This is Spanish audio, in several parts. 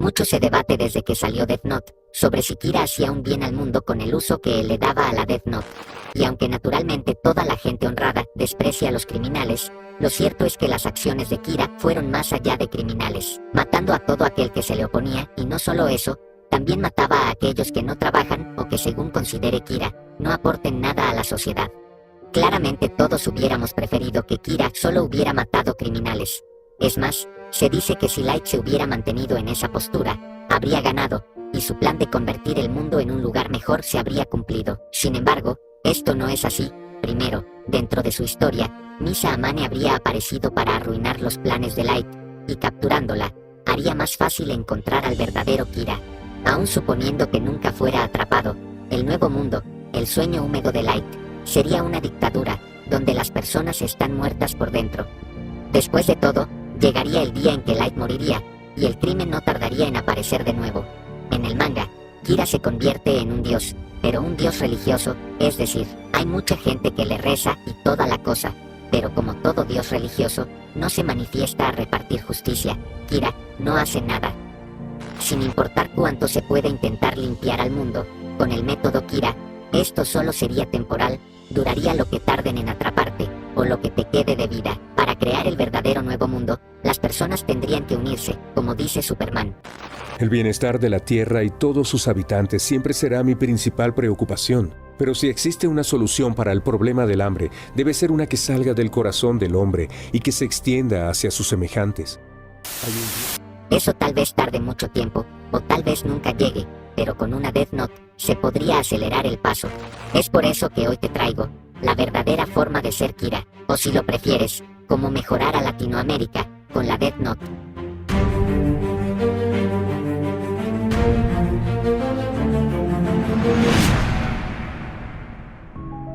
Mucho se debate desde que salió Death Note sobre si Kira hacía un bien al mundo con el uso que él le daba a la Death Note. Y aunque naturalmente toda la gente honrada desprecia a los criminales, lo cierto es que las acciones de Kira fueron más allá de criminales, matando a todo aquel que se le oponía, y no solo eso, también mataba a aquellos que no trabajan o que, según considere Kira, no aporten nada a la sociedad. Claramente todos hubiéramos preferido que Kira solo hubiera matado criminales. Es más, se dice que si Light se hubiera mantenido en esa postura, habría ganado, y su plan de convertir el mundo en un lugar mejor se habría cumplido. Sin embargo, esto no es así. Primero, dentro de su historia, Misa Amane habría aparecido para arruinar los planes de Light, y capturándola, haría más fácil encontrar al verdadero Kira. Aún suponiendo que nunca fuera atrapado, el nuevo mundo, el sueño húmedo de Light, sería una dictadura, donde las personas están muertas por dentro. Después de todo, llegaría el día en que Light moriría, y el crimen no tardaría en aparecer de nuevo. En el manga, Kira se convierte en un dios, pero un dios religioso, es decir, hay mucha gente que le reza y toda la cosa, pero como todo dios religioso, no se manifiesta a repartir justicia. Kira no hace nada. Sin importar cuánto se pueda intentar limpiar al mundo, con el método Kira, esto solo sería temporal, duraría lo que tarden en atraparte, o lo que te quede de vida. Para crear el verdadero nuevo mundo, las personas tendrían que unirse, como dice Superman. El bienestar de la Tierra y todos sus habitantes siempre será mi principal preocupación. Pero si existe una solución para el problema del hambre, debe ser una que salga del corazón del hombre y que se extienda hacia sus semejantes. Eso tal vez tarde mucho tiempo, o tal vez nunca llegue, pero con una Death Note, se podría acelerar el paso. Es por eso que hoy te traigo la verdadera forma de ser Kira, o si lo prefieres, cómo mejorar a Latinoamérica con la Death Note.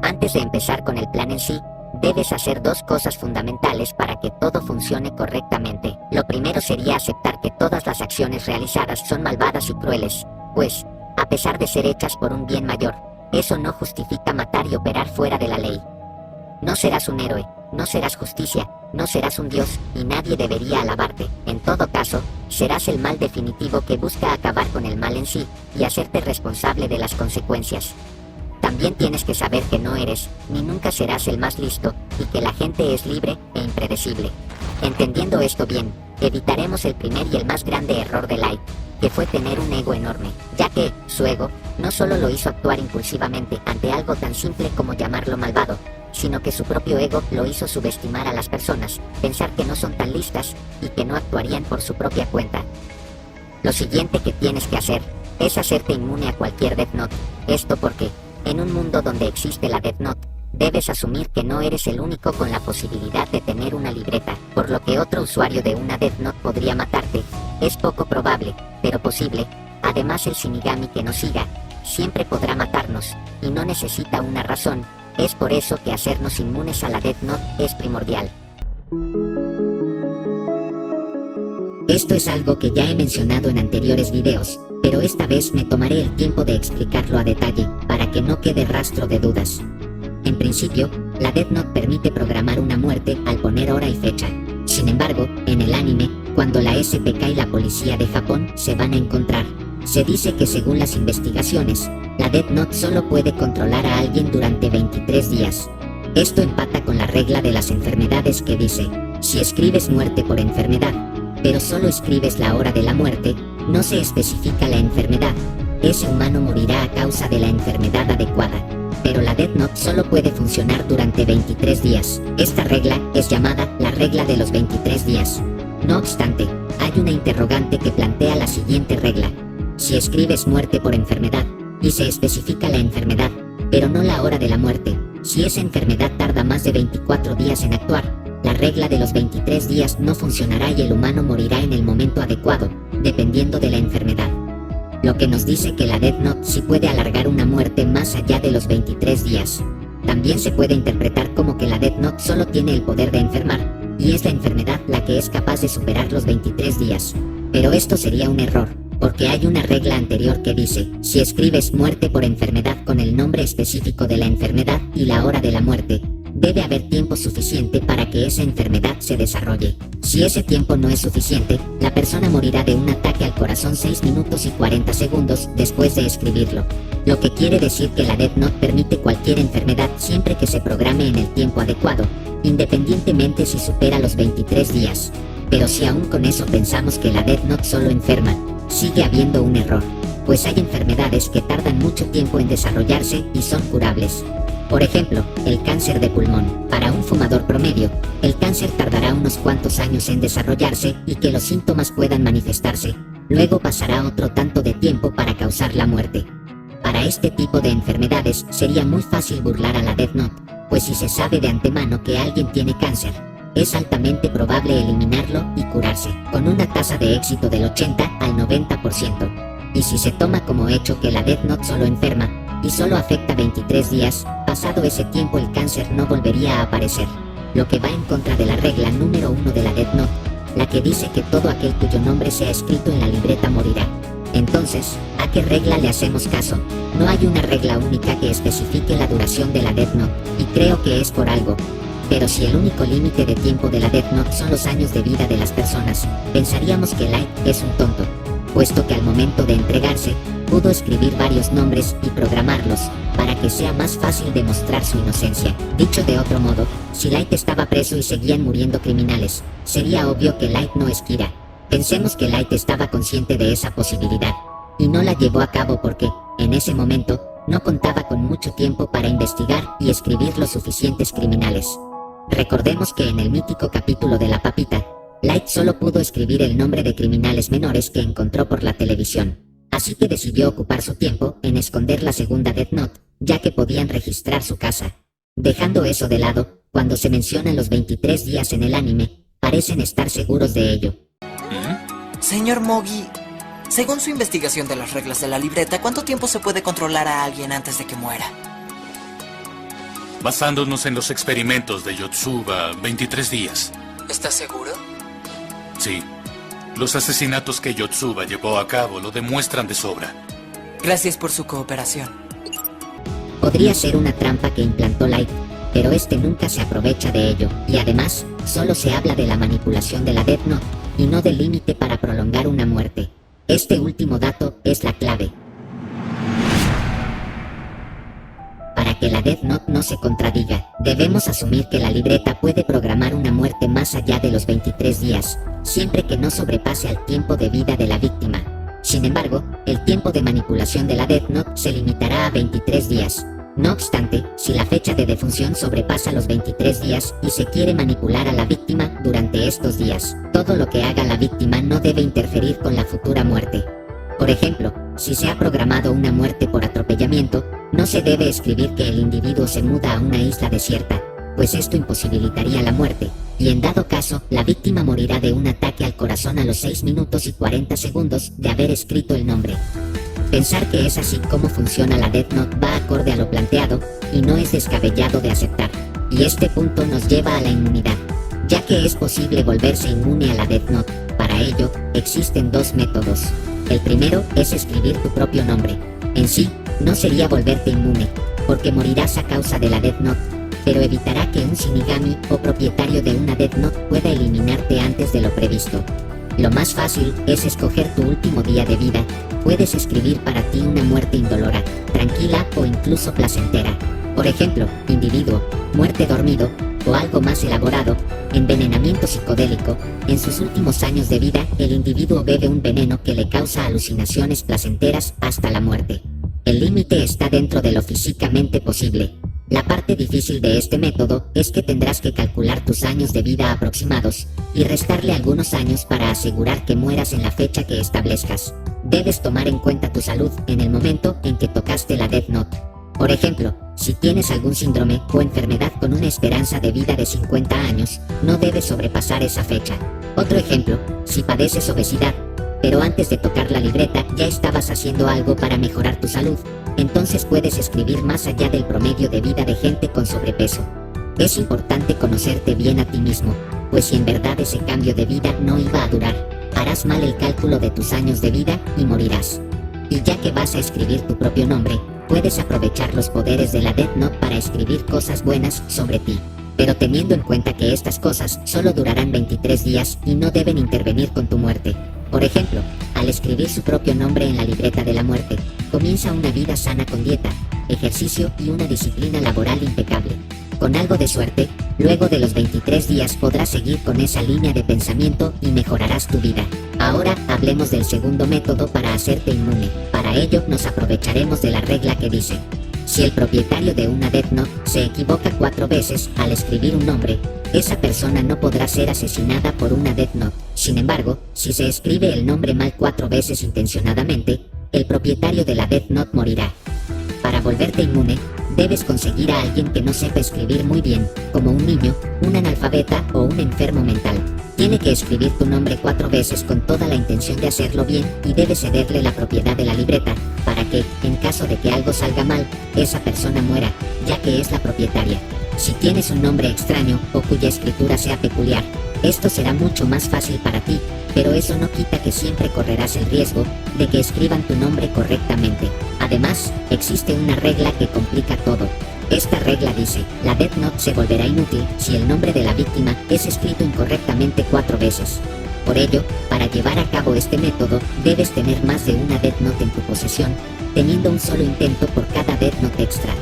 Antes de empezar con el plan en sí, debes hacer dos cosas fundamentales para que todo funcione correctamente. Lo primero sería aceptar que todas las acciones realizadas son malvadas y crueles, pues, a pesar de ser hechas por un bien mayor, eso no justifica matar y operar fuera de la ley. No serás un héroe, no serás justicia, no serás un dios, y nadie debería alabarte. En todo caso, serás el mal definitivo que busca acabar con el mal en sí, y hacerte responsable de las consecuencias. También tienes que saber que no eres, ni nunca serás el más listo, y que la gente es libre e impredecible. Entendiendo esto bien, evitaremos el primer y el más grande error de Light, que fue tener un ego enorme, ya que, su ego, no solo lo hizo actuar impulsivamente ante algo tan simple como llamarlo malvado, sino que su propio ego lo hizo subestimar a las personas, pensar que no son tan listas, y que no actuarían por su propia cuenta. Lo siguiente que tienes que hacer, es hacerte inmune a cualquier Death Note. Esto porque, en un mundo donde existe la Death Note, debes asumir que no eres el único con la posibilidad de tener una libreta, por lo que otro usuario de una Death Note podría matarte. Es poco probable, pero posible. Además, el Shinigami que nos siga siempre podrá matarnos, y no necesita una razón. Es por eso que hacernos inmunes a la Death Note es primordial. Esto es algo que ya he mencionado en anteriores videos, pero esta vez me tomaré el tiempo de explicarlo a detalle, para que no quede rastro de dudas. En principio, la Death Note permite programar una muerte al poner hora y fecha. Sin embargo, en el anime, cuando la SPK y la policía de Japón se van a encontrar, se dice que según las investigaciones, la Death Note solo puede controlar a alguien durante 23 días. Esto empata con la regla de las enfermedades que dice, si escribes muerte por enfermedad, pero solo escribes la hora de la muerte, no se especifica la enfermedad, ese humano morirá a causa de la enfermedad adecuada. Pero la Death Note solo puede funcionar durante 23 días. Esta regla es llamada la regla de los 23 días. No obstante, hay una interrogante que plantea la siguiente regla. Si escribes muerte por enfermedad, y se especifica la enfermedad, pero no la hora de la muerte, si esa enfermedad tarda más de 24 días en actuar, la regla de los 23 días no funcionará y el humano morirá en el momento adecuado, dependiendo de la enfermedad. Lo que nos dice que la Death Note sí puede alargar una muerte más allá de los 23 días. También se puede interpretar como que la Death Note solo tiene el poder de enfermar, y es la enfermedad la que es capaz de superar los 23 días. Pero esto sería un error, porque hay una regla anterior que dice, si escribes muerte por enfermedad con el nombre específico de la enfermedad y la hora de la muerte, debe haber tiempo suficiente para que esa enfermedad se desarrolle. Si ese tiempo no es suficiente, la persona morirá de un ataque al corazón 6 minutos y 40 segundos después de escribirlo. Lo que quiere decir que la Death Note permite cualquier enfermedad siempre que se programe en el tiempo adecuado, independientemente si supera los 23 días. Pero si aún con eso pensamos que la Death Note solo enferma, sigue habiendo un error, pues hay enfermedades que tardan mucho tiempo en desarrollarse y son curables. Por ejemplo, el cáncer de pulmón. Para un fumador promedio, el cáncer tardará unos cuantos años en desarrollarse y que los síntomas puedan manifestarse. Luego pasará otro tanto de tiempo para causar la muerte. Para este tipo de enfermedades sería muy fácil burlar a la Death Note, pues si se sabe de antemano que alguien tiene cáncer, es altamente probable eliminarlo y curarse, con una tasa de éxito del 80 al 90%. Y si se toma como hecho que la Death Note solo enferma, y solo afecta 23 días, pasado ese tiempo el cáncer no volvería a aparecer, lo que va en contra de la regla número 1 de la Death Note, la que dice que todo aquel cuyo nombre sea escrito en la libreta morirá. Entonces, ¿a qué regla le hacemos caso? No hay una regla única que especifique la duración de la Death Note, y creo que es por algo. Pero si el único límite de tiempo de la Death Note son los años de vida de las personas, pensaríamos que Light es un tonto, puesto que al momento de entregarse, pudo escribir varios nombres y programarlos, para que sea más fácil demostrar su inocencia. Dicho de otro modo, si Light estaba preso y seguían muriendo criminales, sería obvio que Light no es Kira. Pensemos que Light estaba consciente de esa posibilidad, y no la llevó a cabo porque, en ese momento, no contaba con mucho tiempo para investigar y escribir los suficientes criminales. Recordemos que en el mítico capítulo de La Papita, Light solo pudo escribir el nombre de criminales menores que encontró por la televisión, así que decidió ocupar su tiempo en esconder la segunda Death Note, ya que podían registrar su casa. Dejando eso de lado, cuando se mencionan los 23 días en el anime, parecen estar seguros de ello. Señor Mogi, según su investigación de las reglas de la libreta, ¿cuánto tiempo se puede controlar a alguien antes de que muera? Basándonos en los experimentos de Yotsuba, 23 días. ¿Estás seguro? Sí. Los asesinatos que Yotsuba llevó a cabo lo demuestran de sobra. Gracias por su cooperación. Podría ser una trampa que implantó Light, pero este nunca se aprovecha de ello, y además, solo se habla de la manipulación de la Death Note, y no del límite para prolongar una muerte. Este último dato es la clave. Para que la Death Note no se contradiga, debemos asumir que la libreta puede programar una muerte más allá de los 23 días, siempre que no sobrepase al tiempo de vida de la víctima. Sin embargo, el tiempo de manipulación de la Death Note se limitará a 23 días. No obstante, si la fecha de defunción sobrepasa los 23 días y se quiere manipular a la víctima durante estos días, todo lo que haga la víctima no debe interferir con la futura muerte. Por ejemplo, si se ha programado una muerte por atropellamiento, no se debe escribir que el individuo se muda a una isla desierta, pues esto imposibilitaría la muerte, y en dado caso, la víctima morirá de un ataque al corazón a los 6 minutos y 40 segundos de haber escrito el nombre. Pensar que es así como funciona la Death Note va acorde a lo planteado, y no es descabellado de aceptar. Y este punto nos lleva a la inmunidad, ya que es posible volverse inmune a la Death Note. Para ello, existen dos métodos. El primero es escribir tu propio nombre. En sí, no sería volverte inmune, porque morirás a causa de la Death Note, pero evitará que un Shinigami o propietario de una Death Note pueda eliminarte antes de lo previsto. Lo más fácil es escoger tu último día de vida. Puedes escribir para ti una muerte indolora, tranquila o incluso placentera. Por ejemplo, individuo, muerte dormido, o algo más elaborado, envenenamiento psicodélico. En sus últimos años de vida, el individuo bebe un veneno que le causa alucinaciones placenteras hasta la muerte. El límite está dentro de lo físicamente posible. La parte difícil de este método es que tendrás que calcular tus años de vida aproximados y restarle algunos años para asegurar que mueras en la fecha que establezcas. Debes tomar en cuenta tu salud en el momento en que tocaste la Death Note. Por ejemplo, si tienes algún síndrome o enfermedad con una esperanza de vida de 50 años, no debes sobrepasar esa fecha. Otro ejemplo, si padeces obesidad, pero antes de tocar la libreta ya estabas haciendo algo para mejorar tu salud, entonces puedes escribir más allá del promedio de vida de gente con sobrepeso. Es importante conocerte bien a ti mismo, pues si en verdad ese cambio de vida no iba a durar, harás mal el cálculo de tus años de vida y morirás. Y ya que vas a escribir tu propio nombre, puedes aprovechar los poderes de la Death Note para escribir cosas buenas sobre ti. pero teniendo en cuenta que estas cosas solo durarán 23 días y no deben intervenir con tu muerte. Por ejemplo, al escribir su propio nombre en la libreta de la muerte, comienza una vida sana con dieta, ejercicio y una disciplina laboral impecable. Con algo de suerte, luego de los 23 días podrás seguir con esa línea de pensamiento y mejorarás tu vida. Ahora hablemos del segundo método para hacerte inmune. Para ello nos aprovecharemos de la regla que dice: si el propietario de una Death Note se equivoca 4 veces al escribir un nombre, esa persona no podrá ser asesinada por una Death Note. Sin embargo, si se escribe el nombre mal 4 veces intencionadamente, el propietario de la Death Note morirá. Para volverte inmune, debes conseguir a alguien que no sepa escribir muy bien, como un niño, un analfabeta o un enfermo mental. Tiene que escribir tu nombre 4 veces con toda la intención de hacerlo bien y debes cederle la propiedad de la libreta, para que, en caso de que algo salga mal, esa persona muera, ya que es la propietaria. Si tienes un nombre extraño o cuya escritura sea peculiar, esto será mucho más fácil para ti, pero eso no quita que siempre correrás el riesgo de que escriban tu nombre correctamente. Además, existe una regla que complica todo. Esta regla dice: la Death Note se volverá inútil si el nombre de la víctima es escrito incorrectamente 4 veces. Por ello, para llevar a cabo este método, debes tener más de una Death Note en tu posesión, teniendo un solo intento por cada Death Note extra.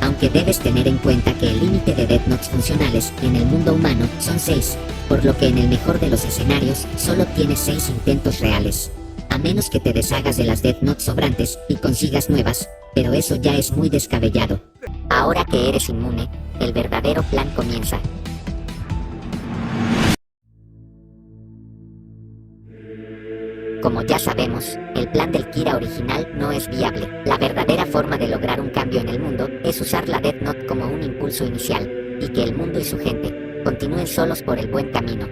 Aunque debes tener en cuenta que el límite de Death Notes funcionales en el mundo humano son 6, por lo que en el mejor de los escenarios solo tienes 6 intentos reales. A menos que te deshagas de las Death Notes sobrantes y consigas nuevas, pero eso ya es muy descabellado. Ahora que eres inmune, el verdadero plan comienza. Como ya sabemos, el plan del Kira original no es viable. La verdadera forma de lograr un cambio en el mundo es usar la Death Note como un impulso inicial, y que el mundo y su gente continúen solos por el buen camino.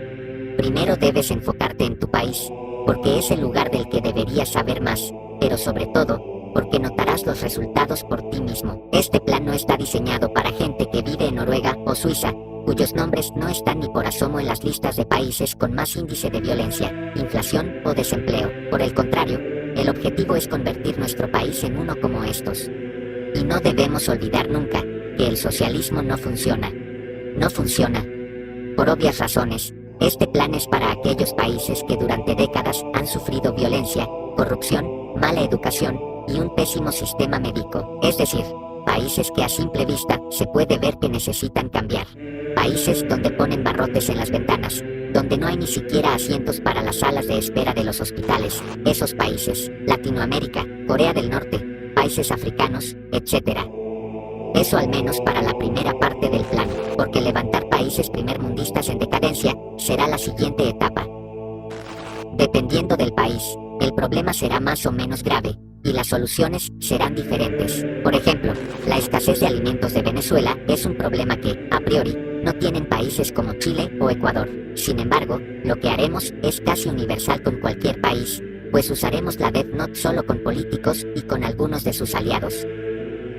Primero debes enfocarte en tu país, porque es el lugar del que deberías saber más, pero sobre todo, porque notarás los resultados por ti mismo. Este plan no está diseñado para gente que vive en Noruega o Suiza, cuyos nombres no están ni por asomo en las listas de países con más índice de violencia, inflación o desempleo. Por el contrario, el objetivo es convertir nuestro país en uno como estos. Y no debemos olvidar nunca que el socialismo no funciona. No funciona. Por obvias razones, este plan es para aquellos países que durante décadas han sufrido violencia, corrupción, mala educación y un pésimo sistema médico. Es decir, países que a simple vista se puede ver que necesitan cambiar. Países donde ponen barrotes en las ventanas, donde no hay ni siquiera asientos para las salas de espera de los hospitales. Esos países, Latinoamérica, Corea del Norte, países africanos, etc. Eso al menos para la primera parte del plan, porque levantar países primermundistas en decadencia será la siguiente etapa. Dependiendo del país, el problema será más o menos grave, y las soluciones serán diferentes. Por ejemplo, la escasez de alimentos de Venezuela es un problema que, a priori, no tienen países como Chile o Ecuador. Sin embargo, lo que haremos es casi universal con cualquier país, pues usaremos la Death Note solo con políticos y con algunos de sus aliados.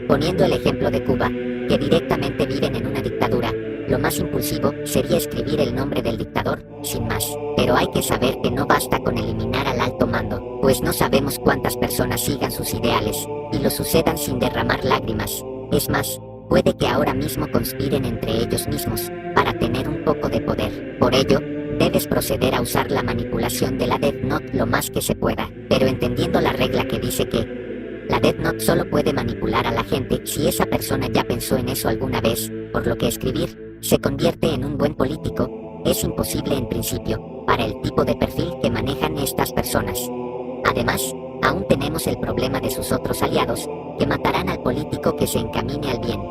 Poniendo el ejemplo de Cuba, que directamente viven en una dictadura, lo más impulsivo sería escribir el nombre del dictador, sin más. Pero hay que saber que no basta con eliminar al alto mando, pues no sabemos cuántas personas sigan sus ideales, y lo sucedan sin derramar lágrimas. Es más, puede que ahora mismo conspiren entre ellos mismos, para tener un poco de poder. Por ello, debes proceder a usar la manipulación de la Death Note lo más que se pueda, pero entendiendo la regla que dice que la Death Note solo puede manipular a la gente si esa persona ya pensó en eso alguna vez, por lo que escribir se convierte en un buen político es imposible en principio, para el tipo de perfil que manejan estas personas. Además, aún tenemos el problema de sus otros aliados, que matarán al político que se encamine al bien.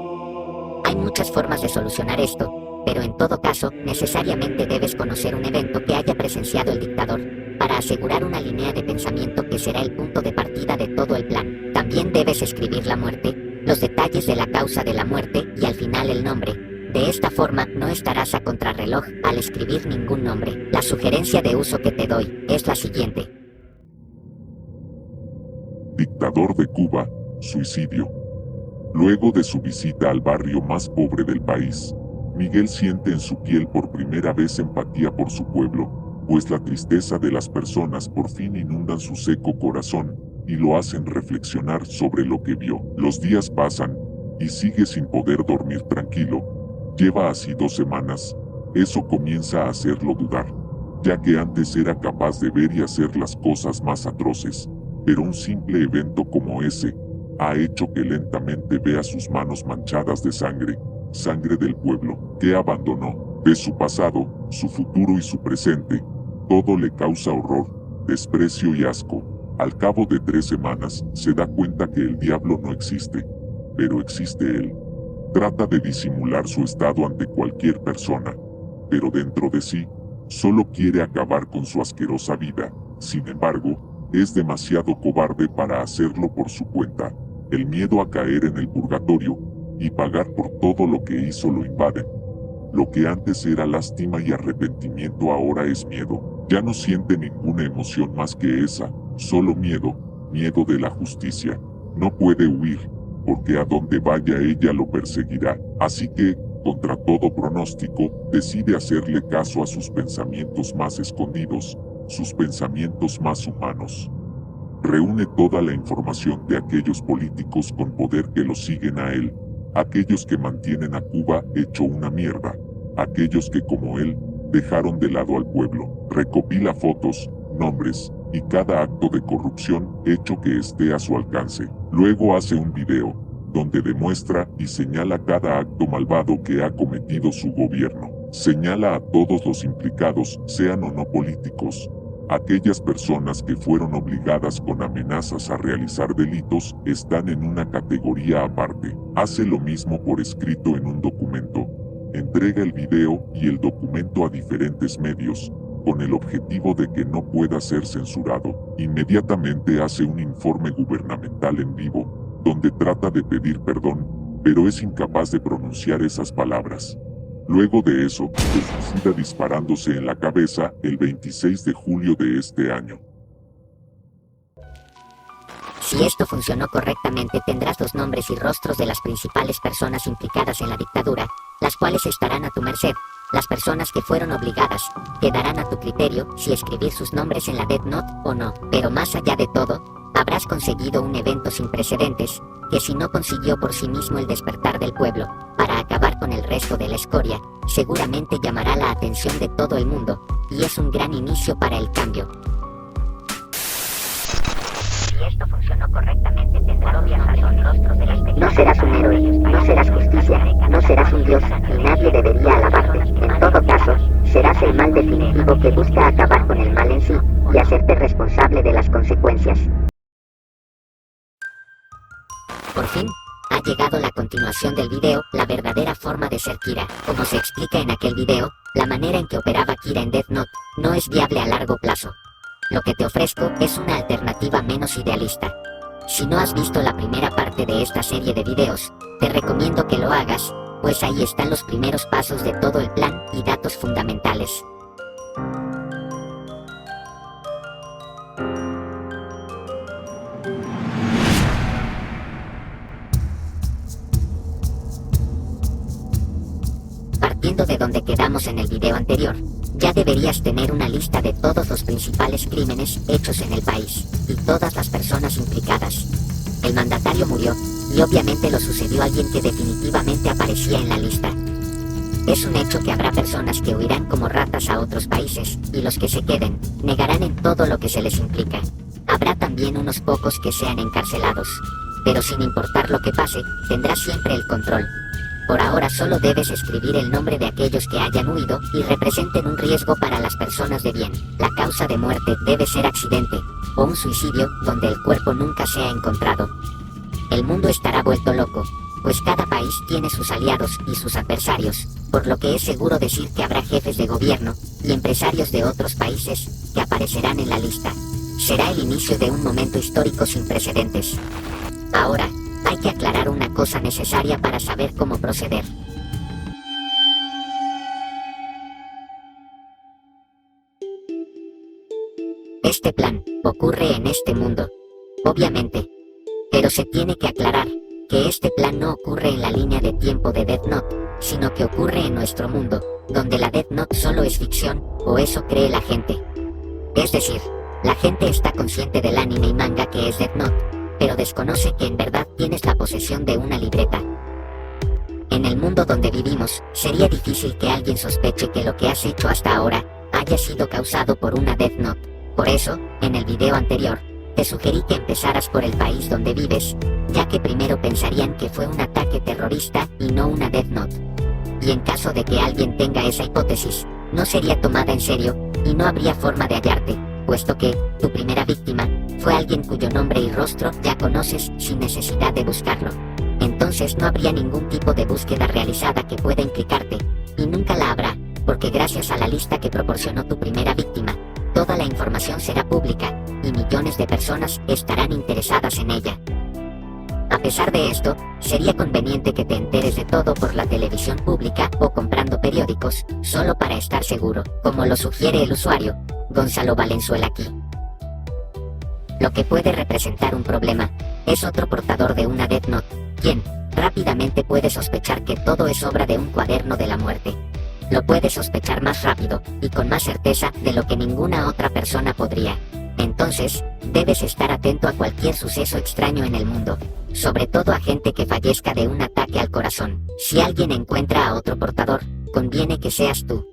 Hay muchas formas de solucionar esto, pero en todo caso, necesariamente debes conocer un evento que haya presenciado el dictador, para asegurar una línea de pensamiento que será el punto de partida de todo el plan. También debes escribir la muerte, los detalles de la causa de la muerte y al final el nombre. De esta forma no estarás a contrarreloj al escribir ningún nombre. La sugerencia de uso que te doy es la siguiente. Dictador de Cuba, suicidio. Luego de su visita al barrio más pobre del país, Miguel siente en su piel por primera vez empatía por su pueblo, pues la tristeza de las personas por fin inundan su seco corazón, y lo hacen reflexionar sobre lo que vio. Los días pasan, y sigue sin poder dormir tranquilo, Lleva así 2 semanas. Eso comienza a hacerlo dudar, ya que antes era capaz de ver y hacer las cosas más atroces, pero un simple evento como ese ha hecho que lentamente vea sus manos manchadas de sangre, sangre del pueblo que abandonó. Ve su pasado, su futuro y su presente. Todo le causa horror, desprecio y asco. Al cabo de 3 semanas, se da cuenta que el diablo no existe, pero existe él. Trata de disimular su estado ante cualquier persona, pero dentro de sí, solo quiere acabar con su asquerosa vida. Sin embargo, es demasiado cobarde para hacerlo por su cuenta. El miedo a caer en el purgatorio y pagar por todo lo que hizo lo invaden. Lo que antes era lástima y arrepentimiento ahora es miedo. Ya no siente ninguna emoción más que esa, solo miedo, miedo de la justicia. No puede huir, porque a donde vaya ella lo perseguirá. Así que, contra todo pronóstico, decide hacerle caso a sus pensamientos más escondidos, sus pensamientos más humanos. Reúne toda la información de aquellos políticos con poder que lo siguen a él, aquellos que mantienen a Cuba hecho una mierda, aquellos que como él, dejaron de lado al pueblo. Recopila fotos, nombres, y cada acto de corrupción hecho que esté a su alcance. Luego hace un video, donde demuestra y señala cada acto malvado que ha cometido su gobierno. Señala a todos los implicados, sean o no políticos. Aquellas personas que fueron obligadas con amenazas a realizar delitos están en una categoría aparte. Hace lo mismo por escrito en un documento. Entrega el video y el documento a diferentes medios, con el objetivo de que no pueda ser censurado. Inmediatamente hace un informe gubernamental en vivo, donde trata de pedir perdón, pero es incapaz de pronunciar esas palabras. Luego de eso, se suicida disparándose en la cabeza el 26 de julio de este año. Si esto funcionó correctamente, tendrás los nombres y rostros de las principales personas implicadas en la dictadura, las cuales estarán a tu merced. Las personas que fueron obligadas quedarán a tu criterio si escribir sus nombres en la Death Note o no. Pero más allá de todo, habrás conseguido un evento sin precedentes, que si no consiguió por sí mismo el despertar del pueblo, para acabar con el resto de la escoria, seguramente llamará la atención de todo el mundo, y es un gran inicio para el cambio. Si esto funcionó correctamente, tendrás los rostros de las personas. No serás un héroe, no serás justicia, no serás un dios, y nadie debería alabarte. En todo caso, serás el mal definitivo que busca acabar con el mal en sí, y hacerte responsable de las consecuencias. Por fin, ha llegado la continuación del video, la verdadera forma de ser Kira. Como se explica en aquel video, la manera en que operaba Kira en Death Note no es viable a largo plazo. Lo que te ofrezco es una alternativa menos idealista. Si no has visto la primera parte de esta serie de videos, te recomiendo que lo hagas, pues ahí están los primeros pasos de todo el plan y datos fundamentales. Partiendo de donde quedamos en el video anterior, ya deberías tener una lista de todos los principales crímenes hechos en el país, y todas las personas implicadas. El mandatario murió, y obviamente lo sucedió alguien que definitivamente aparecía en la lista. Es un hecho que habrá personas que huirán como ratas a otros países, y los que se queden, negarán en todo lo que se les implica. Habrá también unos pocos que sean encarcelados, pero sin importar lo que pase, tendrás siempre el control. Por ahora solo debes escribir el nombre de aquellos que hayan huido y representen un riesgo para las personas de bien. La causa de muerte debe ser accidente, o un suicidio donde el cuerpo nunca sea encontrado. El mundo estará vuelto loco, pues cada país tiene sus aliados y sus adversarios, por lo que es seguro decir que habrá jefes de gobierno y empresarios de otros países que aparecerán en la lista. Será el inicio de un momento histórico sin precedentes. Ahora, hay que aclarar una cosa necesaria para saber cómo proceder. Este plan ocurre en este mundo, obviamente, pero se tiene que aclarar que este plan no ocurre en la línea de tiempo de Death Note, sino que ocurre en nuestro mundo, donde la Death Note solo es ficción, o eso cree la gente. Es decir, la gente está consciente del anime y manga que es Death Note, pero desconoce que en verdad tienes la posesión de una libreta. En el mundo donde vivimos, sería difícil que alguien sospeche que lo que has hecho hasta ahora haya sido causado por una Death Note. Por eso, en el video anterior, te sugerí que empezaras por el país donde vives, ya que primero pensarían que fue un ataque terrorista y no una Death Note. Y en caso de que alguien tenga esa hipótesis, no sería tomada en serio y no habría forma de hallarte, puesto que tu primera víctima fue alguien cuyo nombre y rostro ya conoces sin necesidad de buscarlo. Entonces no habría ningún tipo de búsqueda realizada que pueda implicarte, y nunca la habrá, porque gracias a la lista que proporcionó tu primera víctima, toda la información será pública, y millones de personas estarán interesadas en ella. A pesar de esto, sería conveniente que te enteres de todo por la televisión pública o comprando periódicos, solo para estar seguro, como lo sugiere el usuario, Gonzalo Valenzuela aquí. Lo que puede representar un problema, es otro portador de una Death Note, quien, rápidamente puede sospechar que todo es obra de un cuaderno de la muerte. Lo puede sospechar más rápido, y con más certeza de lo que ninguna otra persona podría. Entonces, debes estar atento a cualquier suceso extraño en el mundo, sobre todo a gente que fallezca de un ataque al corazón. Si alguien encuentra a otro portador, conviene que seas tú.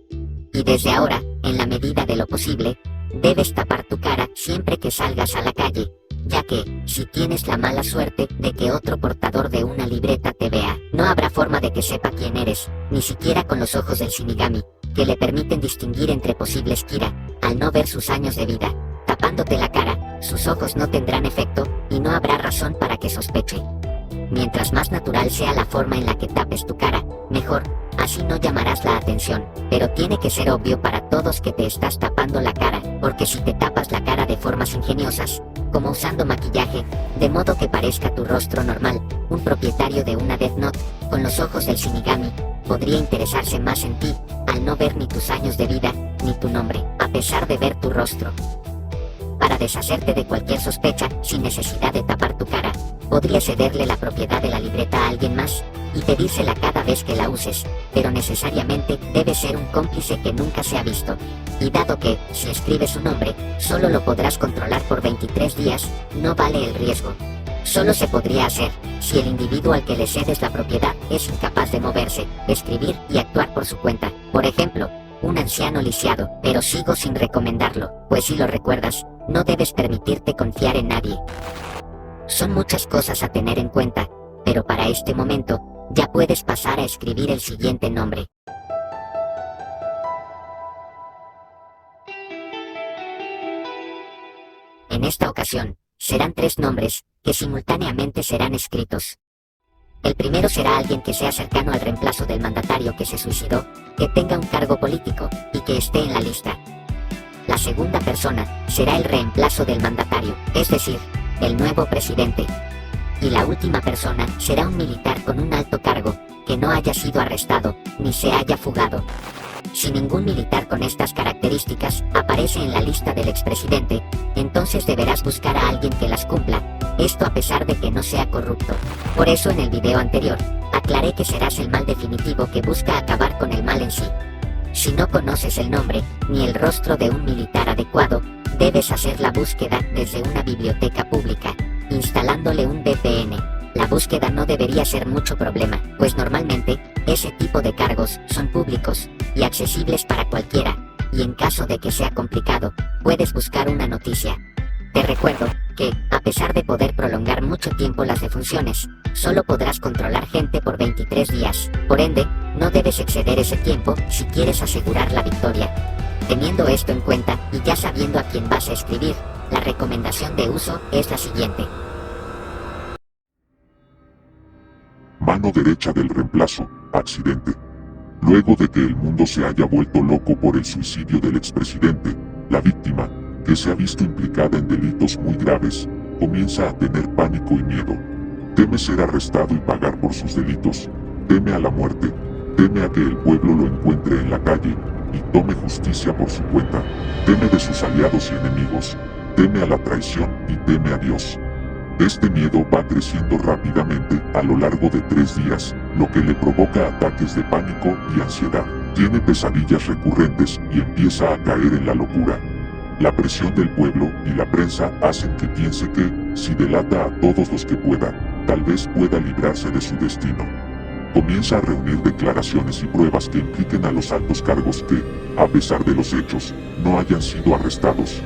Y desde ahora, en la medida de lo posible, debes tapar tu cara siempre que salgas a la calle, ya que, si tienes la mala suerte de que otro portador de una libreta te vea, no habrá forma de que sepa quién eres, ni siquiera con los ojos del Shinigami, que le permiten distinguir entre posibles Kira, al no ver sus años de vida. Tapándote la cara, sus ojos no tendrán efecto, y no habrá razón para que sospeche. Mientras más natural sea la forma en la que tapes tu cara, mejor, así no llamarás la atención, pero tiene que ser obvio para todos que te estás tapando la cara, porque si te tapas la cara de formas ingeniosas, como usando maquillaje, de modo que parezca tu rostro normal, un propietario de una Death Note, con los ojos del Shinigami, podría interesarse más en ti, al no ver ni tus años de vida, ni tu nombre, a pesar de ver tu rostro. Para deshacerte de cualquier sospecha, sin necesidad de tapar tu cara, podrías cederle la propiedad de la libreta a alguien más, y pedírsela cada vez que la uses, pero necesariamente debe ser un cómplice que nunca se ha visto. Y dado que, si escribes su nombre, solo lo podrás controlar por 23 días, no vale el riesgo. Solo se podría hacer, si el individuo al que le cedes la propiedad es incapaz de moverse, escribir y actuar por su cuenta. Por ejemplo, un anciano lisiado, pero sigo sin recomendarlo, pues si lo recuerdas, no debes permitirte confiar en nadie. Son muchas cosas a tener en cuenta, pero para este momento, ya puedes pasar a escribir el siguiente nombre. En esta ocasión, serán 3 nombres, que simultáneamente serán escritos. El primero será alguien que sea cercano al reemplazo del mandatario que se suicidó, que tenga un cargo político, y que esté en la lista. La segunda persona será el reemplazo del mandatario, es decir, el nuevo presidente. Y la última persona será un militar con un alto cargo, que no haya sido arrestado, ni se haya fugado. Si ningún militar con estas características aparece en la lista del expresidente, entonces deberás buscar a alguien que las cumpla, esto a pesar de que no sea corrupto. Por eso en el video anterior, aclaré que serás el mal definitivo que busca acabar con el mal en sí. Si no conoces el nombre, ni el rostro de un militar adecuado, debes hacer la búsqueda desde una biblioteca pública, instalándole un VPN. La búsqueda no debería ser mucho problema, pues normalmente, ese tipo de cargos son públicos y accesibles para cualquiera, y en caso de que sea complicado, puedes buscar una noticia. Te recuerdo que, a pesar de poder prolongar mucho tiempo las defunciones, solo podrás controlar gente por 23 días. Por ende, no debes exceder ese tiempo si quieres asegurar la victoria. Teniendo esto en cuenta y ya sabiendo a quién vas a escribir, la recomendación de uso es la siguiente. Mano derecha del reemplazo, accidente. Luego de que el mundo se haya vuelto loco por el suicidio del expresidente, la víctima, que se ha visto implicada en delitos muy graves, comienza a tener pánico y miedo. Teme ser arrestado y pagar por sus delitos, teme a la muerte, teme a que el pueblo lo encuentre en la calle y tome justicia por su cuenta, teme de sus aliados y enemigos, teme a la traición y teme a Dios. Este miedo va creciendo rápidamente a lo largo de 3 días, lo que le provoca ataques de pánico y ansiedad. Tiene pesadillas recurrentes y empieza a caer en la locura. La presión del pueblo y la prensa hacen que piense que, si delata a todos los que pueda, tal vez pueda librarse de su destino. Comienza a reunir declaraciones y pruebas que impliquen a los altos cargos que, a pesar de los hechos, no hayan sido arrestados.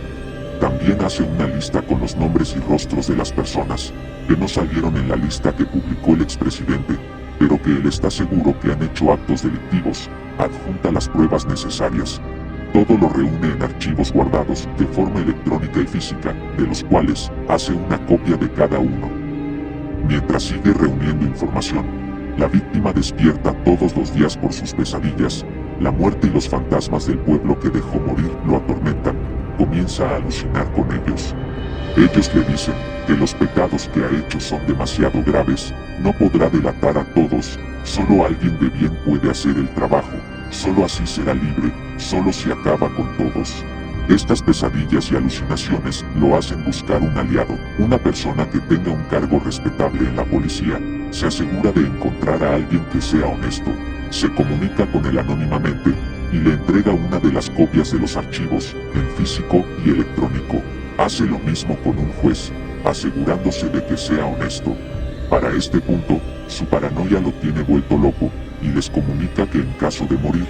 También hace una lista con los nombres y rostros de las personas que no salieron en la lista que publicó el expresidente, pero que él está seguro que han hecho actos delictivos. Adjunta las pruebas necesarias. Todo lo reúne en archivos guardados de forma electrónica y física, de los cuales hace una copia de cada uno. Mientras sigue reuniendo información, la víctima despierta todos los días por sus pesadillas. La muerte y los fantasmas del pueblo que dejó morir lo atormentan. Comienza a alucinar con ellos. Ellos le dicen que los pecados que ha hecho son demasiado graves, no podrá delatar a todos, solo alguien de bien puede hacer el trabajo, solo así será libre, solo si acaba con todos. Estas pesadillas y alucinaciones lo hacen buscar un aliado, una persona que tenga un cargo respetable en la policía. Se asegura de encontrar a alguien que sea honesto. Se comunica con él anónimamente y le entrega una de las copias de los archivos, en físico y electrónico. Hace lo mismo con un juez, asegurándose de que sea honesto. Para este punto, su paranoia lo tiene vuelto loco, y les comunica que en caso de morir,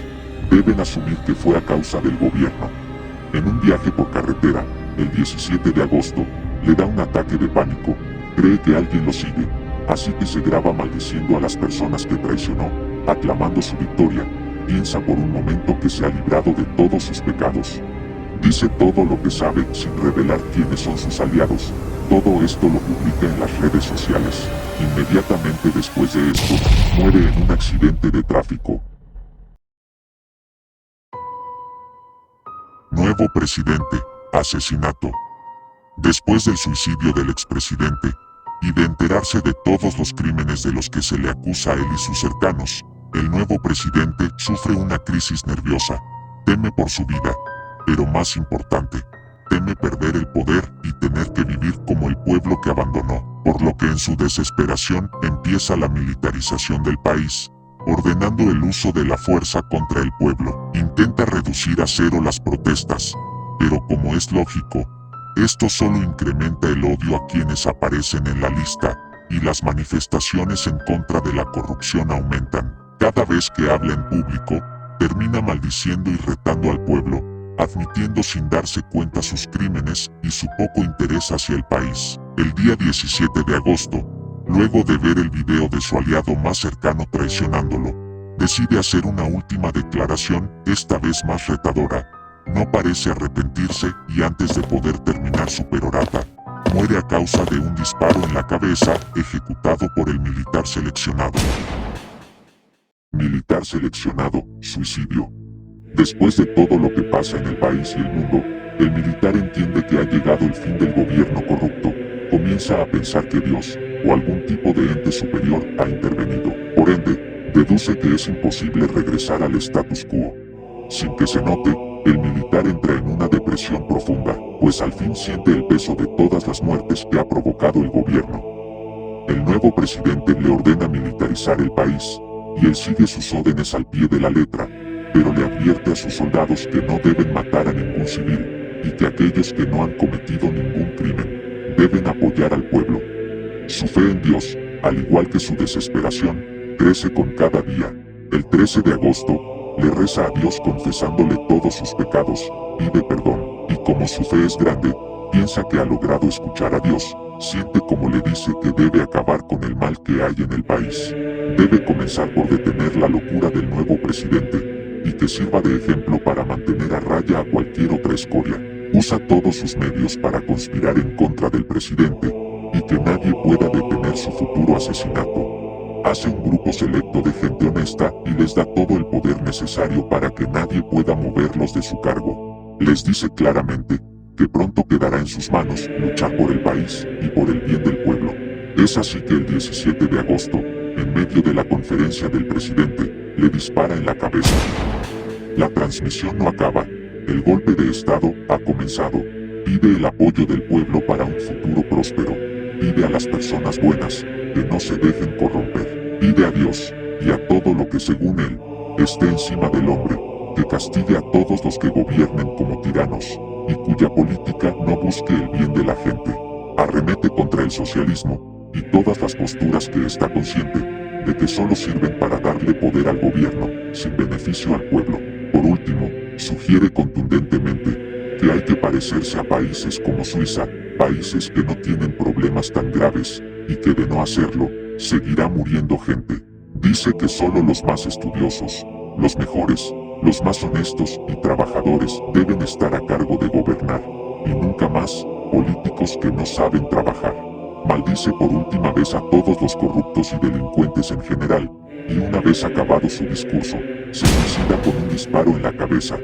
deben asumir que fue a causa del gobierno. En un viaje por carretera, el 17 de agosto, le da un ataque de pánico, cree que alguien lo sigue, así que se graba maldiciendo a las personas que traicionó, aclamando su victoria. Piensa por un momento que se ha librado de todos sus pecados. Dice todo lo que sabe sin revelar quiénes son sus aliados. Todo esto lo publica en las redes sociales. Inmediatamente después de esto, muere en un accidente de tráfico. Nuevo presidente, asesinato. Después del suicidio del expresidente, y de enterarse de todos los crímenes de los que se le acusa a él y sus cercanos, el nuevo presidente sufre una crisis nerviosa. Teme por su vida, pero más importante, teme perder el poder y tener que vivir como el pueblo que abandonó, por lo que en su desesperación empieza la militarización del país, ordenando el uso de la fuerza contra el pueblo. Intenta reducir a cero las protestas, pero como es lógico, esto solo incrementa el odio a quienes aparecen en la lista, y las manifestaciones en contra de la corrupción aumentan. Cada vez que habla en público, termina maldiciendo y retando al pueblo, admitiendo sin darse cuenta sus crímenes y su poco interés hacia el país. El día 17 de agosto, luego de ver el video de su aliado más cercano traicionándolo, decide hacer una última declaración, esta vez más retadora. No parece arrepentirse y antes de poder terminar su perorata, muere a causa de un disparo en la cabeza ejecutado por el militar seleccionado. Militar seleccionado, suicidio. Después de todo lo que pasa en el país y el mundo, el militar entiende que ha llegado el fin del gobierno corrupto. Comienza a pensar que Dios, o algún tipo de ente superior, ha intervenido. Por ende, deduce que es imposible regresar al status quo. Sin que se note, el militar entra en una depresión profunda, pues al fin siente el peso de todas las muertes que ha provocado el gobierno. El nuevo presidente le ordena militarizar el país, y él sigue sus órdenes al pie de la letra, pero le advierte a sus soldados que no deben matar a ningún civil, y que aquellos que no han cometido ningún crimen, deben apoyar al pueblo. Su fe en Dios, al igual que su desesperación, crece con cada día. El 13 de agosto, le reza a Dios confesándole todos sus pecados, pide perdón, y como su fe es grande, piensa que ha logrado escuchar a Dios, siente como le dice que debe acabar con el mal que hay en el país. Debe comenzar por detener la locura del nuevo presidente, y que sirva de ejemplo para mantener a raya a cualquier otra escoria. Usa todos sus medios para conspirar en contra del presidente, y que nadie pueda detener su futuro asesinato. Hace un grupo selecto de gente honesta y les da todo el poder necesario para que nadie pueda moverlos de su cargo. Les dice claramente que pronto quedará en sus manos luchar por el país y por el bien del pueblo. Es así que el 17 de agosto, en medio de la conferencia del presidente, le dispara en la cabeza. La transmisión no acaba, el golpe de Estado ha comenzado. Pide el apoyo del pueblo para un futuro próspero. Pide a las personas buenas que no se dejen corromper. Pide a Dios, y a todo lo que según él, esté encima del hombre, que castigue a todos los que gobiernen como tiranos, y cuya política no busque el bien de la gente. Arremete contra el socialismo, y todas las posturas que está consciente de que solo sirven para darle poder al gobierno, sin beneficio al pueblo. Por último, sugiere contundentemente que hay que parecerse a países como Suiza, países que no tienen problemas tan graves, y que de no hacerlo, seguirá muriendo gente. Dice que solo los más estudiosos, los mejores, los más honestos y trabajadores deben estar a cargo de gobernar, y nunca más políticos que no saben trabajar. Maldice por última vez a todos los corruptos y delincuentes en general, y una vez acabado su discurso, se suicida con un disparo en la cabeza.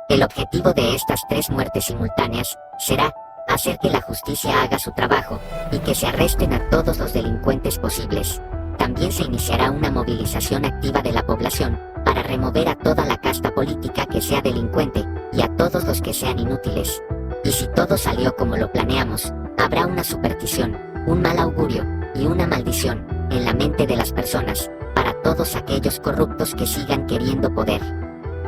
El objetivo de estas 3 muertes simultáneas será hacer que la justicia haga su trabajo y que se arresten a todos los delincuentes posibles. También se iniciará una movilización activa de la población para remover a toda la casta política que sea delincuente y a todos los que sean inútiles. Y si todo salió como lo planeamos, habrá una superstición, un mal augurio y una maldición en la mente de las personas para todos aquellos corruptos que sigan queriendo poder.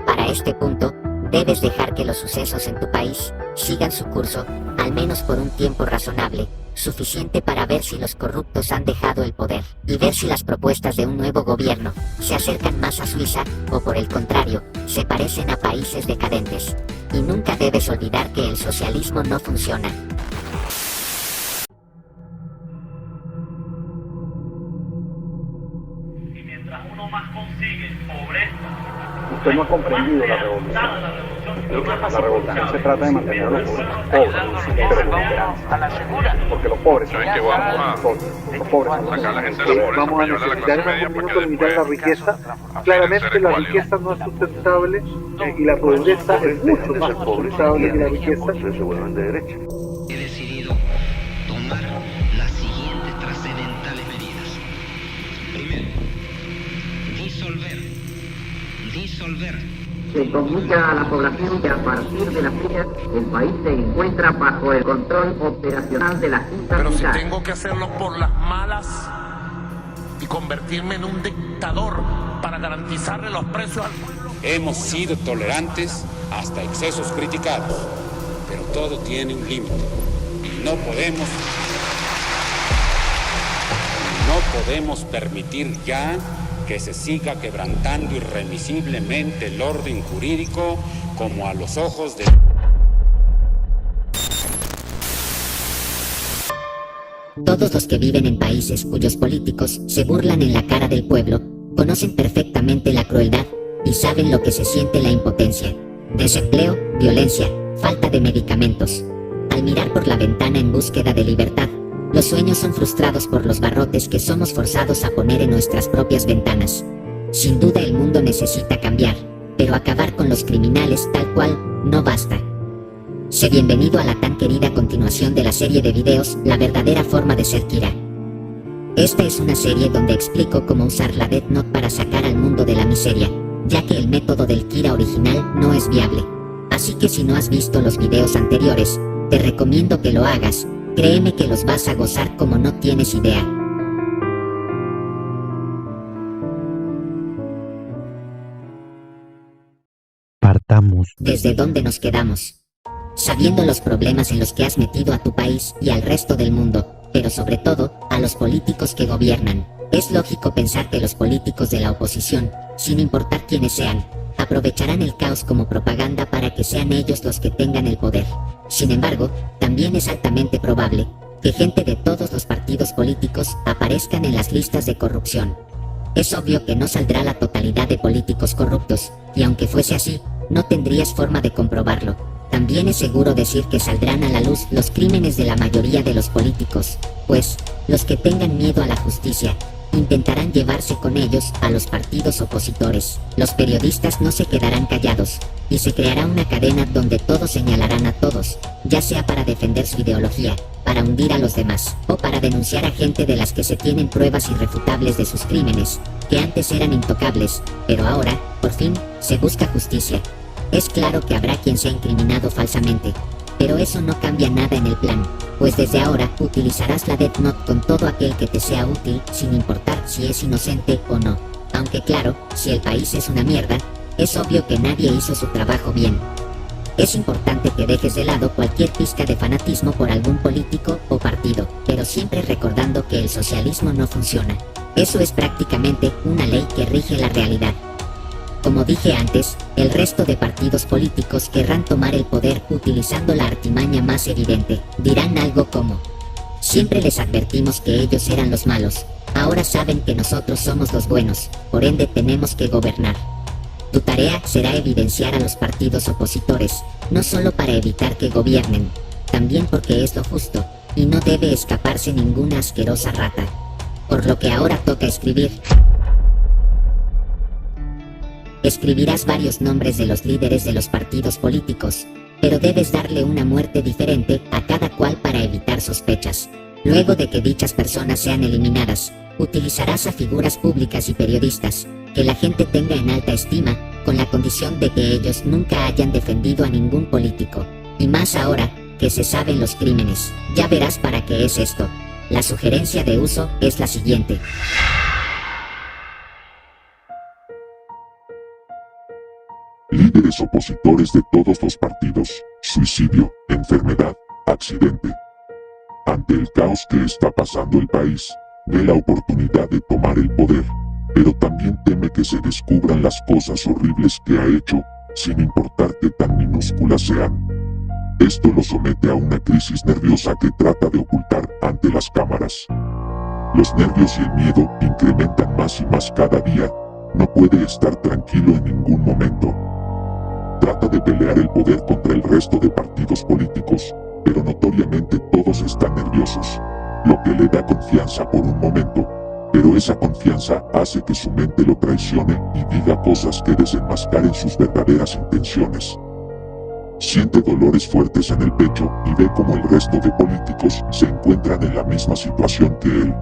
Para este punto, debes dejar que los sucesos en tu país sigan su curso, al menos por un tiempo razonable, suficiente para ver si los corruptos han dejado el poder, y ver si las propuestas de un nuevo gobierno se acercan más a Suiza, o por el contrario, se parecen a países decadentes. Y nunca debes olvidar que el socialismo no funciona. Y mientras uno más consigue pobreza, usted no ha comprendido la revolución. La revolución se trata de mantener a los pobres, pero con esperanza. Porque los pobres son los pobres son acá la gente de la pobreza vamos a española, la necesitar clase en media, algún para minuto que limitar la después riqueza. ser Claramente la igualidos. riqueza no es sustentable y la pobreza es mucho más sustentable que la riqueza. Se vuelven de derecha. He decidido tomar las siguientes trascendentales medidas. Primero, disolver. Se comunica a la población que a partir de la fecha el país se encuentra bajo el control operacional de la Junta Pero si Militar. tengo que hacerlo por las malas y convertirme en un dictador para garantizarle los precios al pueblo. Hemos sido tolerantes hasta excesos criticados, pero todo tiene un límite y no podemos permitir ya que se siga quebrantando irremisiblemente el orden jurídico como a los ojos de... Todos los que viven en países cuyos políticos se burlan en la cara del pueblo, conocen perfectamente la crueldad y saben lo que se siente la impotencia. Desempleo, violencia, falta de medicamentos. Al mirar por la ventana en búsqueda de libertad, los sueños son frustrados por los barrotes que somos forzados a poner en nuestras propias ventanas. Sin duda el mundo necesita cambiar, pero acabar con los criminales tal cual no basta. Sé bienvenido a la tan querida continuación de la serie de videos La verdadera forma de ser Kira. Esta es una serie donde explico cómo usar la Death Note para sacar al mundo de la miseria, ya que el método del Kira original no es viable. Así que si no has visto los videos anteriores, te recomiendo que lo hagas. Créeme que los vas a gozar como no tienes idea. Partamos. ¿Desde dónde nos quedamos? Sabiendo los problemas en los que has metido a tu país y al resto del mundo, pero sobre todo, a los políticos que gobiernan, es lógico pensar que los políticos de la oposición, sin importar quiénes sean, aprovecharán el caos como propaganda para que sean ellos los que tengan el poder. Sin embargo, también es altamente probable que gente de todos los partidos políticos aparezcan en las listas de corrupción. Es obvio que no saldrá la totalidad de políticos corruptos, y aunque fuese así, no tendrías forma de comprobarlo. También es seguro decir que saldrán a la luz los crímenes de la mayoría de los políticos, pues, los que tengan miedo a la justicia, intentarán llevarse con ellos a los partidos opositores. Los periodistas no se quedarán callados, y se creará una cadena donde todos señalarán a todos, ya sea para defender su ideología, para hundir a los demás, o para denunciar a gente de las que se tienen pruebas irrefutables de sus crímenes, que antes eran intocables, pero ahora, por fin, se busca justicia. Es claro que habrá quien sea incriminado falsamente, pero eso no cambia nada en el plan, pues desde ahora utilizarás la Death Note con todo aquel que te sea útil, sin importar si es inocente o no. Aunque claro, si el país es una mierda, es obvio que nadie hizo su trabajo bien. Es importante que dejes de lado cualquier pizca de fanatismo por algún político o partido, pero siempre recordando que el socialismo no funciona. Eso es prácticamente una ley que rige la realidad. Como dije antes, el resto de partidos políticos querrán tomar el poder utilizando la artimaña más evidente. Dirán algo como: siempre les advertimos que ellos eran los malos, ahora saben que nosotros somos los buenos, por ende tenemos que gobernar. Tu tarea será evidenciar a los partidos opositores, no solo para evitar que gobiernen, también porque es lo justo, y no debe escaparse ninguna asquerosa rata. Por lo que ahora toca escribir. Escribirás varios nombres de los líderes de los partidos políticos, pero debes darle una muerte diferente a cada cual para evitar sospechas. Luego de que dichas personas sean eliminadas, utilizarás a figuras públicas y periodistas, que la gente tenga en alta estima, con la condición de que ellos nunca hayan defendido a ningún político. Y más ahora, que se saben los crímenes. Ya verás para qué es esto. La sugerencia de uso es la siguiente. Líderes opositores de todos los partidos, suicidio, enfermedad, accidente. Ante el caos que está pasando el país, ve la oportunidad de tomar el poder, pero también teme que se descubran las cosas horribles que ha hecho, sin importar que tan minúsculas sean. Esto lo somete a una crisis nerviosa que trata de ocultar ante las cámaras. Los nervios y el miedo incrementan más y más cada día, no puede estar tranquilo en ningún momento. Trata de pelear el poder contra el resto de partidos políticos, pero notoriamente todos están nerviosos, lo que le da confianza por un momento, pero esa confianza hace que su mente lo traicione y diga cosas que desenmascaren sus verdaderas intenciones. Siente dolores fuertes en el pecho y ve cómo el resto de políticos se encuentran en la misma situación que él.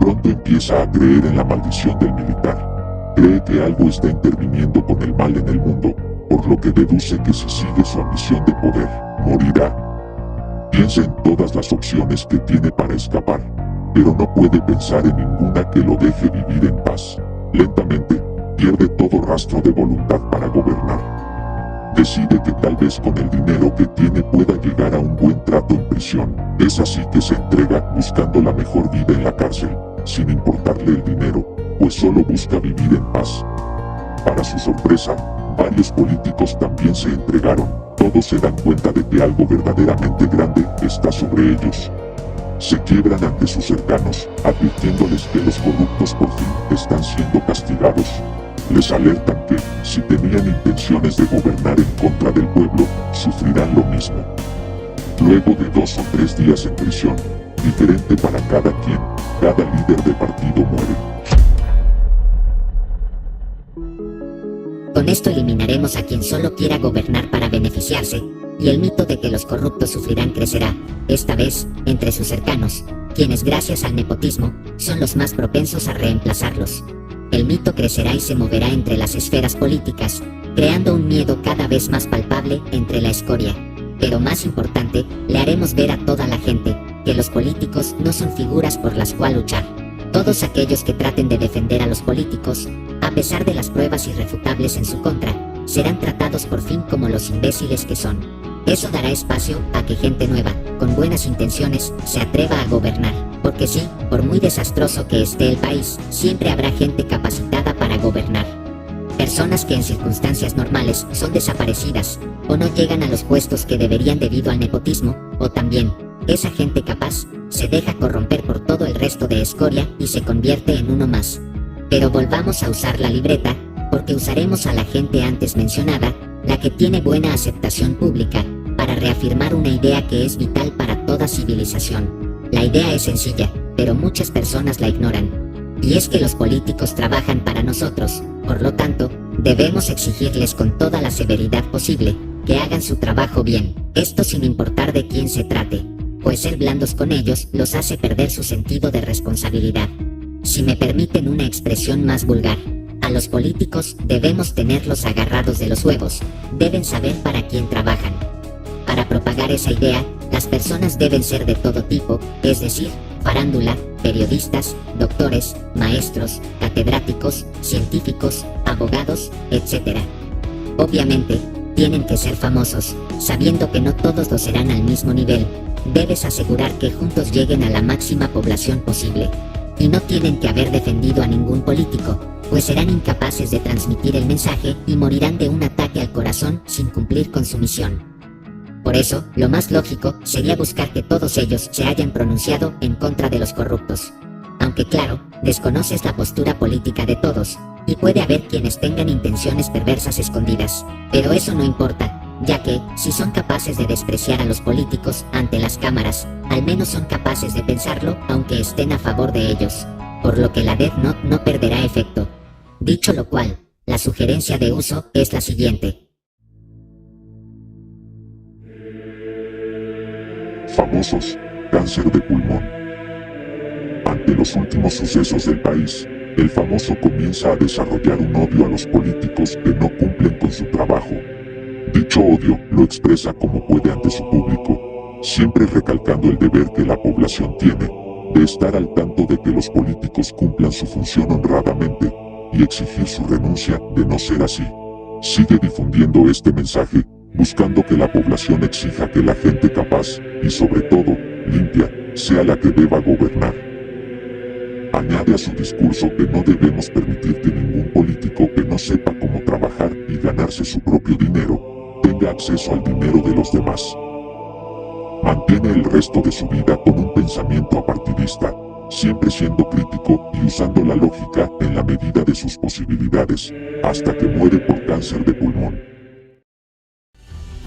Pronto empieza a creer en la maldición del militar. Cree que algo está interviniendo con el mal en el mundo, por lo que deduce que si sigue su ambición de poder, morirá. Piensa en todas las opciones que tiene para escapar, pero no puede pensar en ninguna que lo deje vivir en paz. Lentamente, pierde todo rastro de voluntad para gobernar. Decide que tal vez con el dinero que tiene pueda llegar a un buen trato en prisión. Es así que se entrega buscando la mejor vida en la cárcel, sin importarle el dinero, pues solo busca vivir en paz. Para su sorpresa, varios políticos también se entregaron. Todos se dan cuenta de que algo verdaderamente grande está sobre ellos. Se quiebran ante sus cercanos, advirtiéndoles que los corruptos por fin están siendo castigados. Les alertan que, si tenían intenciones de gobernar en contra del pueblo, sufrirán lo mismo. Luego de 2 o 3 días en prisión, diferente para cada quien, cada líder de partido muere. Con esto eliminaremos a quien solo quiera gobernar para beneficiarse, y el mito de que los corruptos sufrirán crecerá, esta vez, entre sus cercanos, quienes gracias al nepotismo, son los más propensos a reemplazarlos. El mito crecerá y se moverá entre las esferas políticas, creando un miedo cada vez más palpable entre la escoria. Pero más importante, le haremos ver a toda la gente, que los políticos no son figuras por las cuales luchar. Todos aquellos que traten de defender a los políticos, a pesar de las pruebas irrefutables en su contra, serán tratados por fin como los imbéciles que son. Eso dará espacio a que gente nueva, con buenas intenciones, se atreva a gobernar. Porque sí, por muy desastroso que esté el país, siempre habrá gente capacitada para gobernar. Personas que en circunstancias normales son desaparecidas, o no llegan a los puestos que deberían debido al nepotismo, o también, esa gente capaz, se deja corromper por todo el resto de escoria y se convierte en uno más. Pero volvamos a usar la libreta, porque usaremos a la gente antes mencionada, la que tiene buena aceptación pública, para reafirmar una idea que es vital para toda civilización. La idea es sencilla, pero muchas personas la ignoran. Y es que los políticos trabajan para nosotros, por lo tanto, debemos exigirles con toda la severidad posible, que hagan su trabajo bien, esto sin importar de quién se trate, pues ser blandos con ellos los hace perder su sentido de responsabilidad. Si me permiten una expresión más vulgar, a los políticos debemos tenerlos agarrados de los huevos, deben saber para quién trabajan. Para propagar esa idea, las personas deben ser de todo tipo, es decir, farándula, periodistas, doctores, maestros, catedráticos, científicos, abogados, etc. Obviamente, Tienen que ser famosos, sabiendo que no todos lo serán al mismo nivel. Debes asegurar que juntos lleguen a la máxima población posible. Y no tienen que haber defendido a ningún político, pues serán incapaces de transmitir el mensaje y morirán de un ataque al corazón sin cumplir con su misión. Por eso, lo más lógico sería buscar que todos ellos se hayan pronunciado en contra de los corruptos. Aunque claro, desconoces la postura política de todos, y puede haber quienes tengan intenciones perversas escondidas. Pero eso no importa, ya que, si son capaces de despreciar a los políticos ante las cámaras, al menos son capaces de pensarlo aunque estén a favor de ellos. Por lo que la Death Note no perderá efecto. Dicho lo cual, la sugerencia de uso es la siguiente. Famosos, cáncer de pulmón. Ante los últimos sucesos del país, el famoso comienza a desarrollar un odio a los políticos que no cumplen con su trabajo. Dicho odio lo expresa como puede ante su público, siempre recalcando el deber que la población tiene de estar al tanto de que los políticos cumplan su función honradamente y exigir su renuncia de no ser así. Sigue difundiendo este mensaje, buscando que la población exija que la gente capaz, y sobre todo, limpia, sea la que deba gobernar. Añade a su discurso que no debemos permitir que ningún político que no sepa cómo trabajar y ganarse su propio dinero, tenga acceso al dinero de los demás. Mantiene el resto de su vida con un pensamiento apartidista, siempre siendo crítico y usando la lógica en la medida de sus posibilidades, hasta que muere por cáncer de pulmón.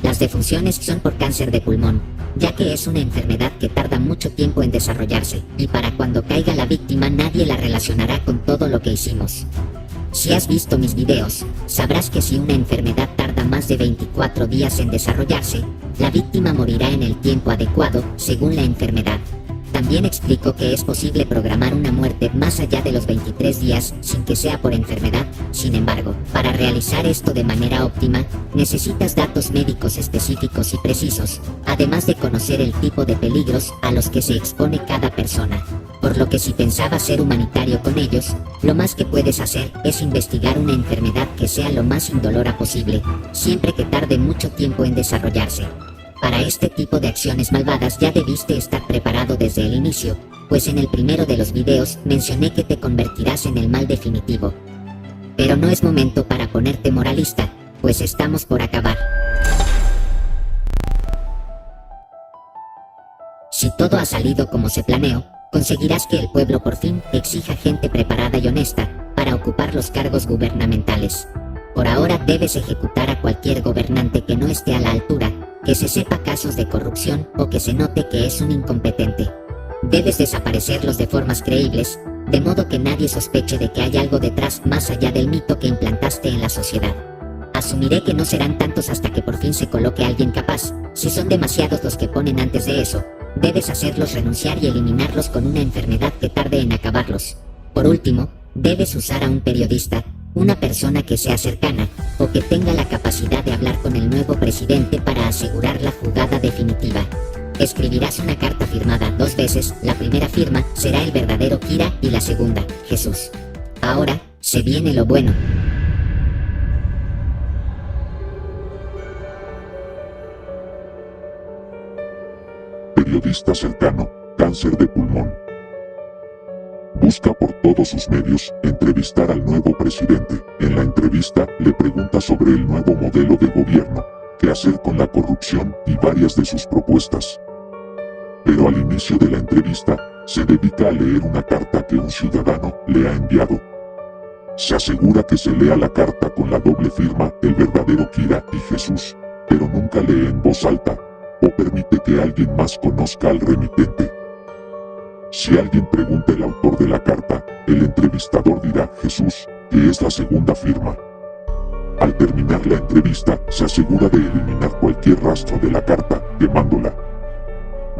Las defunciones son por cáncer de pulmón, ya que es una enfermedad que tarda mucho tiempo en desarrollarse, y para cuando caiga la víctima nadie la relacionará con todo lo que hicimos. Si has visto mis videos, sabrás que si una enfermedad tarda más de 24 días en desarrollarse, la víctima morirá en el tiempo adecuado, según la enfermedad. También explico que es posible programar una muerte más allá de los 23 días sin que sea por enfermedad. Sin embargo, para realizar esto de manera óptima, necesitas datos médicos específicos y precisos, además de conocer el tipo de peligros a los que se expone cada persona. Por lo que si pensabas ser humanitario con ellos, lo más que puedes hacer es investigar una enfermedad que sea lo más indolora posible, siempre que tarde mucho tiempo en desarrollarse. Para este tipo de acciones malvadas ya debiste estar preparado desde el inicio, pues en el primero de los videos mencioné que te convertirás en el mal definitivo. Pero no es momento para ponerte moralista, pues estamos por acabar. Si todo ha salido como se planeó, conseguirás que el pueblo por fin exija gente preparada y honesta para ocupar los cargos gubernamentales. Por ahora debes ejecutar a cualquier gobernante que no esté a la altura, que se sepa casos de corrupción o que se note que es un incompetente. Debes desaparecerlos de formas creíbles, de modo que nadie sospeche de que hay algo detrás más allá del mito que implantaste en la sociedad. Asumiré que no serán tantos hasta que por fin se coloque alguien capaz. Si son demasiados los que ponen antes de eso, debes hacerlos renunciar y eliminarlos con una enfermedad que tarde en acabarlos. Por último, debes usar a un periodista, una persona que sea cercana, o que tenga la capacidad de hablar con el nuevo presidente para asegurar la jugada definitiva. Escribirás una carta firmada 2 veces, la primera firma será el verdadero Kira y la segunda, Jesús. Ahora, se viene lo bueno. Periodista cercano, cáncer de pulmón. Busca por todos sus medios entrevistar al nuevo presidente. En la entrevista le pregunta sobre el nuevo modelo de gobierno, qué hacer con la corrupción y varias de sus propuestas. Pero al inicio de la entrevista, se dedica a leer una carta que un ciudadano le ha enviado. Se asegura que se lea la carta con la doble firma, el verdadero Kira y Jesús, pero nunca lee en voz alta, o permite que alguien más conozca al remitente. Si alguien pregunta el autor de la carta, el entrevistador dirá Jesús, que es la segunda firma. Al terminar la entrevista, se asegura de eliminar cualquier rastro de la carta, quemándola.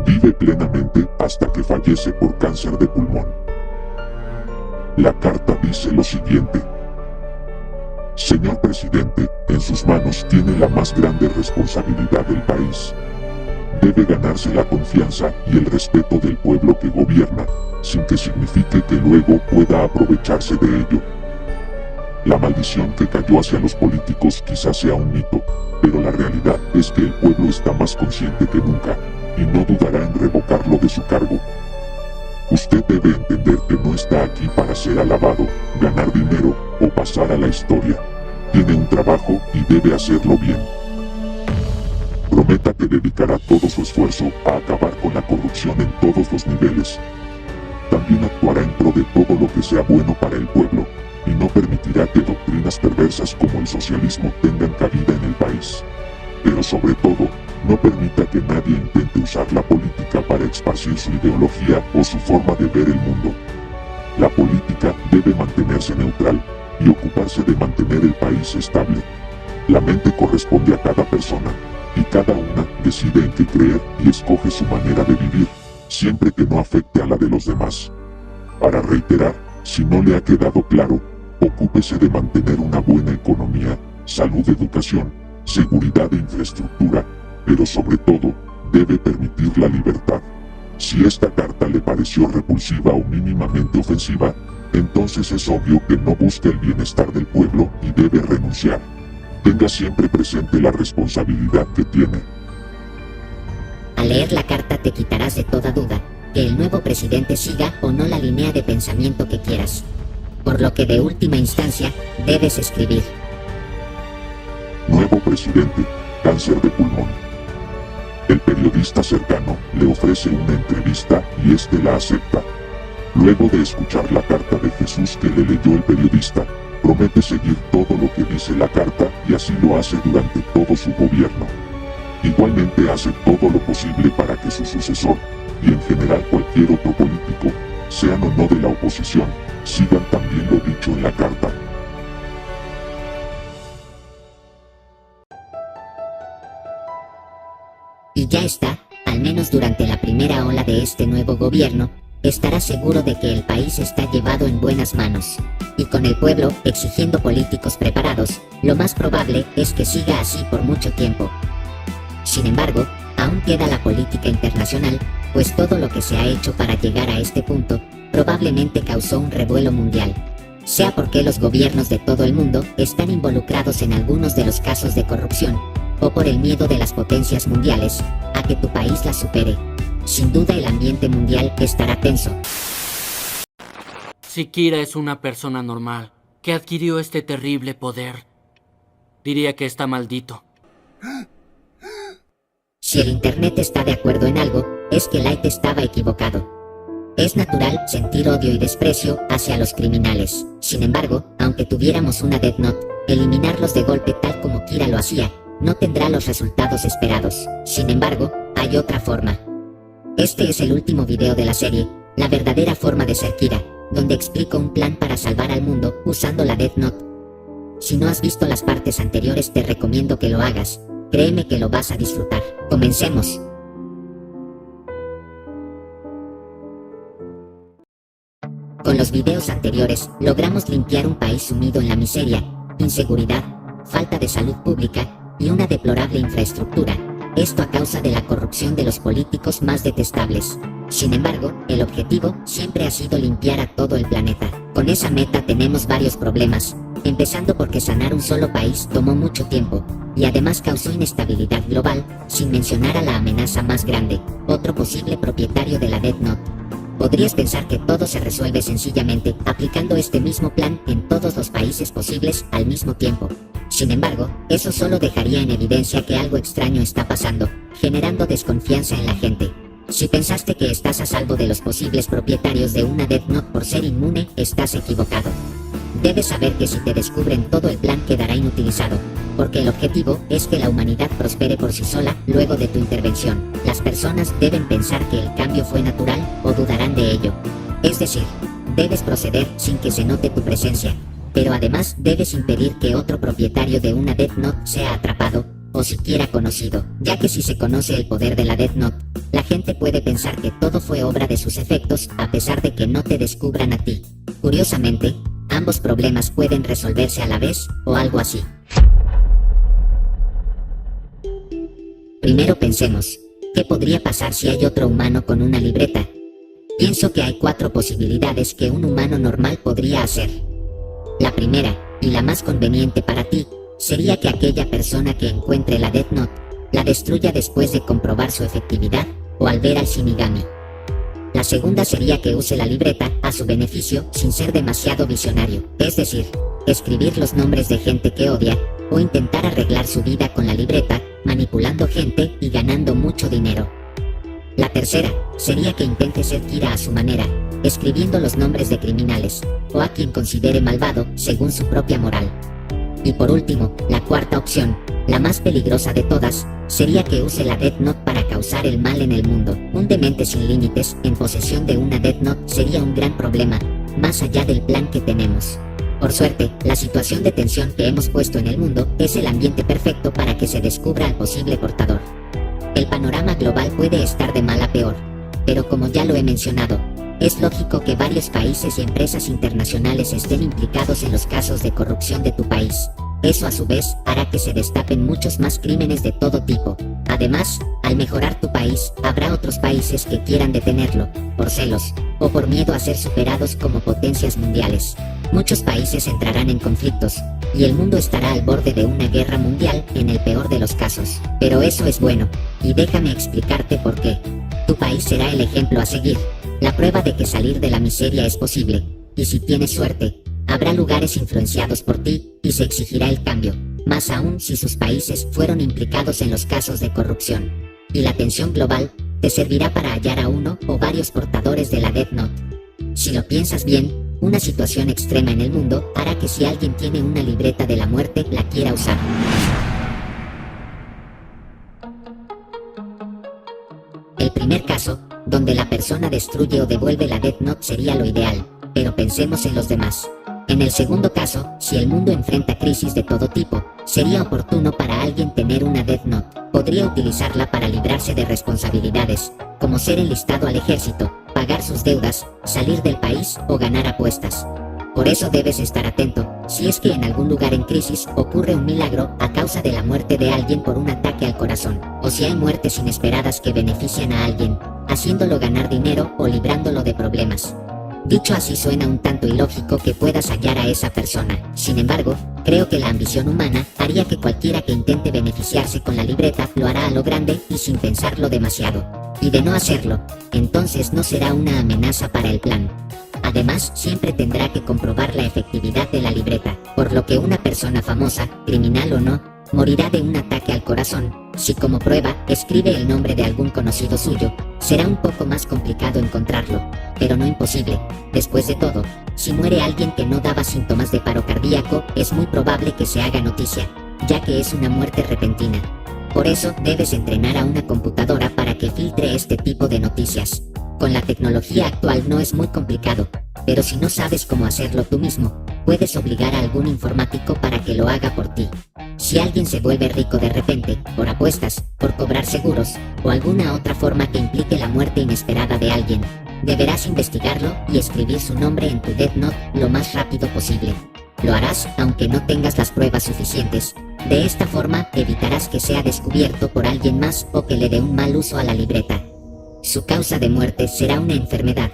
Vive plenamente hasta que fallece por cáncer de pulmón. La carta dice lo siguiente: Señor presidente, en sus manos tiene la más grande responsabilidad del país. Debe ganarse la confianza y el respeto del pueblo que gobierna, sin que signifique que luego pueda aprovecharse de ello. La maldición que cayó hacia los políticos quizás sea un mito, Pero la realidad es que el pueblo está más consciente que nunca, y no dudará en revocarlo de su cargo. Usted debe entender que no está aquí para ser alabado, ganar dinero o pasar a la historia. Tiene un trabajo y debe hacerlo bien. Prometa que dedicará todo su esfuerzo a acabar con la corrupción en todos los niveles. También actuará en pro de todo lo que sea bueno para el pueblo, y no permitirá que doctrinas perversas como el socialismo tengan cabida en el país. Pero sobre todo, no permita que nadie intente usar la política para esparcir su ideología o su forma de ver el mundo. La política debe mantenerse neutral y ocuparse de mantener el país estable. La mente corresponde a cada persona, y cada una decide en qué creer y escoge su manera de vivir, siempre que no afecte a la de los demás. Para reiterar, si no le ha quedado claro, ocúpese de mantener una buena economía, salud, educación, seguridad e infraestructura, pero sobre todo, debe permitir la libertad. Si esta carta le pareció repulsiva o mínimamente ofensiva, entonces es obvio que no busca el bienestar del pueblo y debe renunciar. Tenga siempre presente la responsabilidad que tiene. Al leer la carta te quitarás de toda duda que el nuevo presidente siga o no la línea de pensamiento que quieras. Por lo que de última instancia, debes escribir: Nuevo presidente, cáncer de pulmón. El periodista cercano le ofrece una entrevista y este la acepta. Luego de escuchar la carta de Jesús que le leyó el periodista, promete seguir todo lo que dice la carta y así lo hace durante todo su gobierno. Igualmente hace todo lo posible para que su sucesor, y en general cualquier otro político, sean o no de la oposición, sigan también lo dicho en la carta. Y ya está, al menos durante la primera ola de este nuevo gobierno, estará seguro de que el país está llevado en buenas manos. Y con el pueblo exigiendo políticos preparados, lo más probable es que siga así por mucho tiempo. Sin embargo, aún queda la política internacional, pues todo lo que se ha hecho para llegar a este punto, probablemente causó un revuelo mundial. Sea porque los gobiernos de todo el mundo están involucrados en algunos de los casos de corrupción, o por el miedo de las potencias mundiales a que tu país la supere. Sin duda el ambiente mundial estará tenso. Si Kira es una persona normal que adquirió este terrible poder, diría que está maldito. Si el internet está de acuerdo en algo, es que Light estaba equivocado. Es natural sentir odio y desprecio hacia los criminales. Sin embargo, aunque tuviéramos una Death Note, eliminarlos de golpe tal como Kira lo hacía, no tendrá los resultados esperados. Sin embargo, hay otra forma. Este es el último video de la serie, La verdadera forma de ser Kira, donde explico un plan para salvar al mundo usando la Death Note. Si no has visto las partes anteriores te recomiendo que lo hagas, créeme que lo vas a disfrutar. Comencemos. Con los videos anteriores, logramos limpiar un país sumido en la miseria, inseguridad, falta de salud pública y una deplorable infraestructura. Esto a causa de la corrupción de los políticos más detestables. Sin embargo, el objetivo siempre ha sido limpiar a todo el planeta. Con esa meta tenemos varios problemas, empezando porque sanar un solo país tomó mucho tiempo, y además causó inestabilidad global, sin mencionar a la amenaza más grande, otro posible propietario de la Death Note. Podrías pensar que todo se resuelve sencillamente aplicando este mismo plan en todos los países posibles al mismo tiempo. Sin embargo, eso solo dejaría en evidencia que algo extraño está pasando, generando desconfianza en la gente. Si pensaste que estás a salvo de los posibles propietarios de una Death Note por ser inmune, estás equivocado. Debes saber que si te descubren todo el plan quedará inutilizado, porque el objetivo es que la humanidad prospere por sí sola luego de tu intervención. Las personas deben pensar que el cambio fue natural o dudarán de ello. Es decir, debes proceder sin que se note tu presencia, pero además debes impedir que otro propietario de una Death Note sea atrapado, o siquiera conocido, ya que si se conoce el poder de la Death Note, la gente puede pensar que todo fue obra de sus efectos a pesar de que no te descubran a ti. Curiosamente, ambos problemas pueden resolverse a la vez, o algo así. Primero pensemos, ¿qué podría pasar si hay otro humano con una libreta? Pienso que hay 4 posibilidades que un humano normal podría hacer. La primera, y la más conveniente para ti, sería que aquella persona que encuentre la Death Note la destruya después de comprobar su efectividad o al ver al Shinigami. La segunda sería que use la libreta a su beneficio sin ser demasiado visionario, es decir, escribir los nombres de gente que odia o intentar arreglar su vida con la libreta, manipulando gente y ganando mucho dinero. La tercera sería que intente ser Kira a su manera, escribiendo los nombres de criminales o a quien considere malvado según su propia moral. Y por último, la cuarta opción, la más peligrosa de todas, sería que use la Death Note para causar el mal en el mundo. Un demente sin límites en posesión de una Death Note sería un gran problema, más allá del plan que tenemos. Por suerte, la situación de tensión que hemos puesto en el mundo es el ambiente perfecto para que se descubra al posible portador. El panorama global puede estar de mal a peor, pero como ya lo he mencionado, es lógico que varios países y empresas internacionales estén implicados en los casos de corrupción de tu país. Eso a su vez hará que se destapen muchos más crímenes de todo tipo. Además, al mejorar tu país, habrá otros países que quieran detenerlo, por celos, o por miedo a ser superados como potencias mundiales. Muchos países entrarán en conflictos, y el mundo estará al borde de una guerra mundial en el peor de los casos. Pero eso es bueno, y déjame explicarte por qué. Tu país será el ejemplo a seguir, la prueba de que salir de la miseria es posible, y si tienes suerte, habrá lugares influenciados por ti, y se exigirá el cambio, más aún si sus países fueron implicados en los casos de corrupción. Y la tensión global te servirá para hallar a uno o varios portadores de la Death Note. Si lo piensas bien, una situación extrema en el mundo hará que si alguien tiene una libreta de la muerte la quiera usar. El primer caso, donde la persona destruye o devuelve la Death Note sería lo ideal, pero pensemos en los demás. En el segundo caso, si el mundo enfrenta crisis de todo tipo, sería oportuno para alguien tener una Death Note. Podría utilizarla para librarse de responsabilidades, como ser enlistado al ejército, pagar sus deudas, salir del país o ganar apuestas. Por eso debes estar atento, si es que en algún lugar en crisis ocurre un milagro a causa de la muerte de alguien por un ataque al corazón, o si hay muertes inesperadas que benefician a alguien, haciéndolo ganar dinero o librándolo de problemas. Dicho así suena un tanto ilógico que puedas hallar a esa persona. Sin embargo, creo que la ambición humana haría que cualquiera que intente beneficiarse con la libreta lo hará a lo grande y sin pensarlo demasiado. Y de no hacerlo, entonces no será una amenaza para el plan. Además, siempre tendrá que comprobar la efectividad de la libreta, por lo que una persona famosa, criminal o no, morirá de un ataque al corazón. Si como prueba escribe el nombre de algún conocido suyo, será un poco más complicado encontrarlo, pero no imposible. Después de todo, si muere alguien que no daba síntomas de paro cardíaco, es muy probable que se haga noticia, ya que es una muerte repentina. Por eso debes entrenar a una computadora para que filtre este tipo de noticias. Con la tecnología actual no es muy complicado, pero si no sabes cómo hacerlo tú mismo, puedes obligar a algún informático para que lo haga por ti. Si alguien se vuelve rico de repente, por apuestas, por cobrar seguros, o alguna otra forma que implique la muerte inesperada de alguien, deberás investigarlo y escribir su nombre en tu Death Note lo más rápido posible. Lo harás aunque no tengas las pruebas suficientes. De esta forma evitarás que sea descubierto por alguien más o que le dé un mal uso a la libreta. Su causa de muerte será una enfermedad,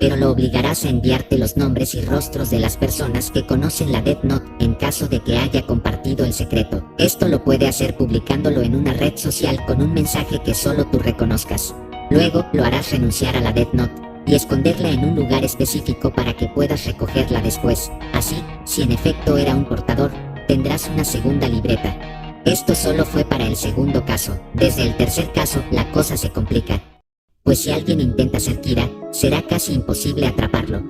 pero lo obligarás a enviarte los nombres y rostros de las personas que conocen la Death Note en caso de que haya compartido el secreto. Esto lo puede hacer publicándolo en una red social con un mensaje que solo tú reconozcas. Luego lo harás renunciar a la Death Note y esconderla en un lugar específico para que puedas recogerla después. Así, si en efecto era un portador, tendrás una segunda libreta. Esto solo fue para el segundo caso. Desde el tercer caso, la cosa se complica. Pues si alguien intenta ser Kira, será casi imposible atraparlo.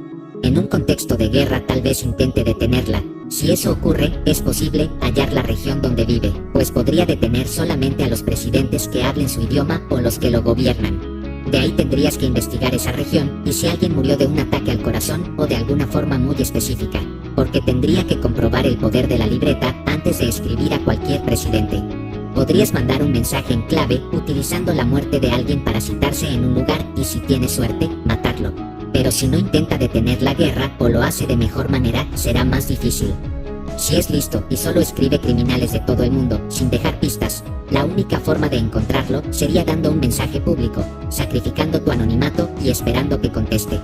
En un contexto de guerra tal vez intente detenerla. Si eso ocurre, es posible hallar la región donde vive, pues podría detener solamente a los presidentes que hablen su idioma o los que lo gobiernan. De ahí tendrías que investigar esa región y si alguien murió de un ataque al corazón o de alguna forma muy específica, porque tendría que comprobar el poder de la libreta antes de escribir a cualquier presidente. Podrías mandar un mensaje en clave utilizando la muerte de alguien para citarse en un lugar y si tienes suerte, matarlo. Pero si no intenta detener la guerra o lo hace de mejor manera, será más difícil. Si es listo y solo escribe criminales de todo el mundo, sin dejar pistas, la única forma de encontrarlo sería dando un mensaje público, sacrificando tu anonimato y esperando que conteste.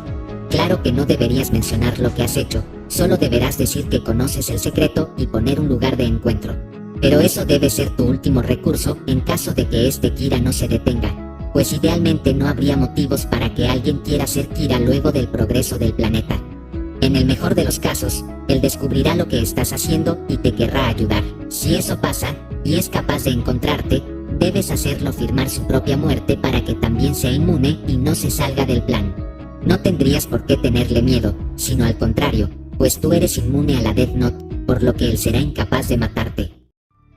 Claro que no deberías mencionar lo que has hecho, solo deberás decir que conoces el secreto y poner un lugar de encuentro. Pero eso debe ser tu último recurso en caso de que este Kira no se detenga, pues idealmente no habría motivos para que alguien quiera ser Kira luego del progreso del planeta. En el mejor de los casos, él descubrirá lo que estás haciendo y te querrá ayudar. Si eso pasa, y es capaz de encontrarte, debes hacerlo firmar su propia muerte para que también sea inmune y no se salga del plan. No tendrías por qué tenerle miedo, sino al contrario, pues tú eres inmune a la Death Note, por lo que él será incapaz de matarte.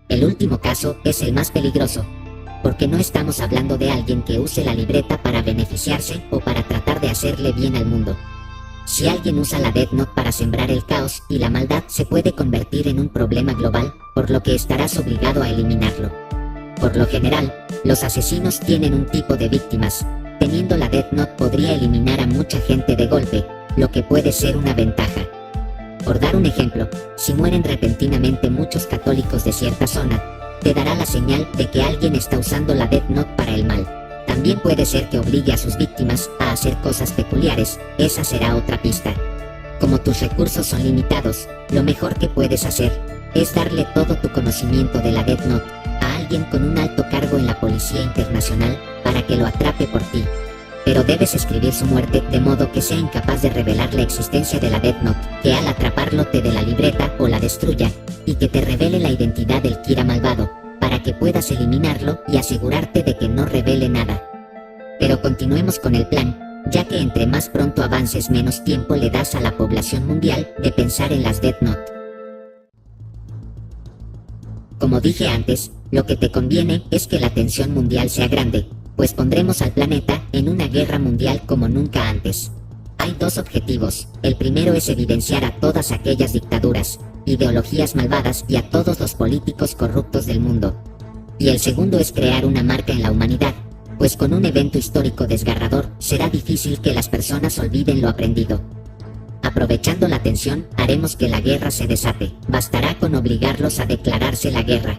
El último caso es el más peligroso, porque no estamos hablando de alguien que use la libreta para beneficiarse o para tratar de hacerle bien al mundo. Si alguien usa la Death Note para sembrar el caos y la maldad, se puede convertir en un problema global, por lo que estarás obligado a eliminarlo. Por lo general, los asesinos tienen un tipo de víctimas. Teniendo la Death Note podría eliminar a mucha gente de golpe, lo que puede ser una ventaja. Por dar un ejemplo, si mueren repentinamente muchos católicos de cierta zona, te dará la señal de que alguien está usando la Death Note para el mal. También puede ser que obligue a sus víctimas a hacer cosas peculiares, esa será otra pista. Como tus recursos son limitados, lo mejor que puedes hacer es darle todo tu conocimiento de la Death Note a alguien con un alto cargo en la Policía Internacional para que lo atrape por ti. Pero debes escribir su muerte de modo que sea incapaz de revelar la existencia de la Death Note, que al atraparlo te dé la libreta o la destruya, y que te revele la identidad del Kira malvado, para que puedas eliminarlo y asegurarte de que no revele nada. Pero continuemos con el plan, ya que entre más pronto avances menos tiempo le das a la población mundial de pensar en las Death Note. Como dije antes, lo que te conviene es que la tensión mundial sea grande, pues pondremos al planeta en una guerra mundial como nunca antes. Hay dos objetivos. El primero es evidenciar a todas aquellas dictaduras, ideologías malvadas y a todos los políticos corruptos del mundo. Y el segundo es crear una marca en la humanidad, pues con un evento histórico desgarrador será difícil que las personas olviden lo aprendido. Aprovechando la tensión, haremos que la guerra se desate. Bastará con obligarlos a declararse la guerra.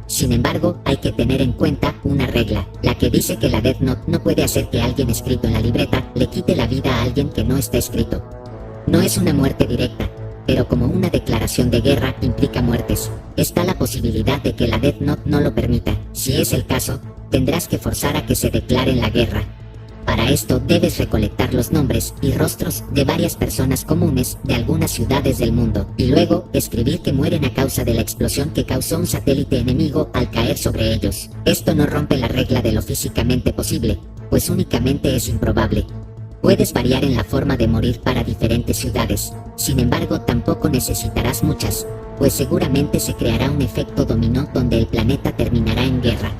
Sin embargo, hay que tener en cuenta una regla, la que dice que la Death Note no puede hacer que alguien escrito en la libreta le quite la vida a alguien que no está escrito. No es una muerte directa, pero como una declaración de guerra implica muertes, está la posibilidad de que la Death Note no lo permita. Si es el caso, tendrás que forzar a que se declaren la guerra. Para esto debes recolectar los nombres y rostros de varias personas comunes de algunas ciudades del mundo, y luego escribir que mueren a causa de la explosión que causó un satélite enemigo al caer sobre ellos. Esto no rompe la regla de lo físicamente posible, pues únicamente es improbable. Puedes variar en la forma de morir para diferentes ciudades, sin embargo tampoco necesitarás muchas, pues seguramente se creará un efecto dominó donde el planeta terminará en guerra.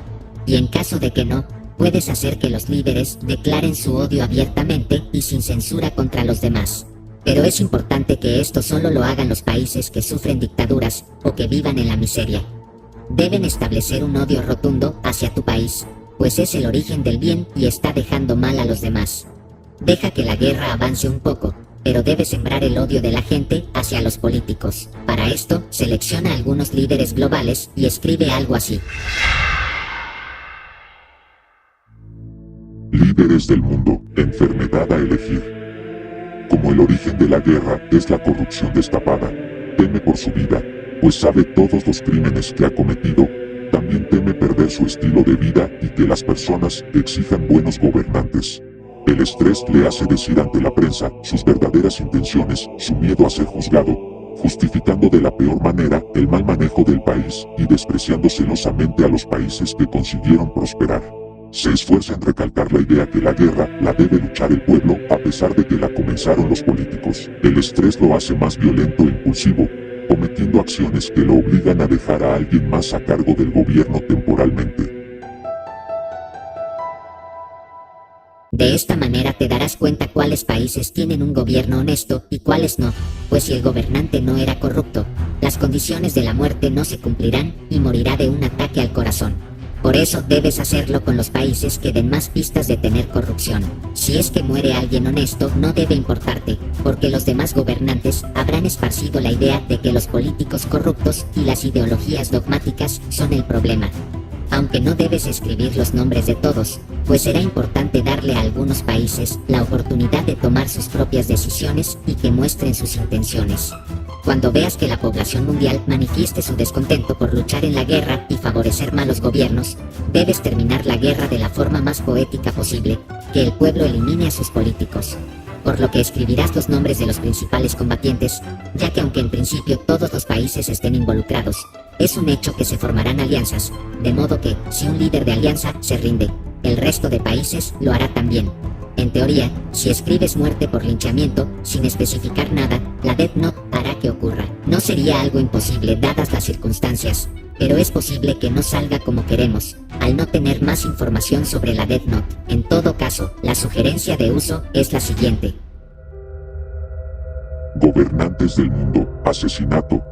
Y en caso de que no, puedes hacer que los líderes declaren su odio abiertamente y sin censura contra los demás. Pero es importante que esto solo lo hagan los países que sufren dictaduras o que vivan en la miseria. Deben establecer un odio rotundo hacia tu país, pues es el origen del bien y está dejando mal a los demás. Deja que la guerra avance un poco, pero debes sembrar el odio de la gente hacia los políticos. Para esto, selecciona algunos líderes globales y escribe algo así. Líderes del mundo, enfermedad a elegir. Como el origen de la guerra es la corrupción destapada, teme por su vida, pues sabe todos los crímenes que ha cometido. También teme perder su estilo de vida y que las personas exijan buenos gobernantes. El estrés le hace decir ante la prensa sus verdaderas intenciones, su miedo a ser juzgado, justificando de la peor manera el mal manejo del país y despreciando celosamente a los países que consiguieron prosperar. Se esfuerza en recalcar la idea que la guerra la debe luchar el pueblo a pesar de que la comenzaron los políticos. El estrés lo hace más violento e impulsivo, cometiendo acciones que lo obligan a dejar a alguien más a cargo del gobierno temporalmente. De esta manera te darás cuenta cuáles países tienen un gobierno honesto y cuáles no, pues si el gobernante no era corrupto, las condiciones de la muerte no se cumplirán y morirá de un ataque al corazón. Por eso debes hacerlo con los países que den más pistas de tener corrupción. Si es que muere alguien honesto, no debe importarte, porque los demás gobernantes habrán esparcido la idea de que los políticos corruptos y las ideologías dogmáticas son el problema. aunque no debes escribir los nombres de todos, pues será importante darle a algunos países la oportunidad de tomar sus propias decisiones y que muestren sus intenciones. Cuando veas que la población mundial manifieste su descontento por luchar en la guerra y favorecer malos gobiernos, debes terminar la guerra de la forma más poética posible, que el pueblo elimine a sus políticos. Por lo que escribirás los nombres de los principales combatientes, ya que aunque en principio todos los países estén involucrados, es un hecho que se formarán alianzas, de modo que, si un líder de alianza se rinde, el resto de países lo hará también. En teoría, si escribes muerte por linchamiento, sin especificar nada, la Death Note hará que ocurra. No sería algo imposible dadas las circunstancias, pero es posible que no salga como queremos, al no tener más información sobre la Death Note. En todo caso, la sugerencia de uso es la siguiente. Gobernantes del mundo, asesinato.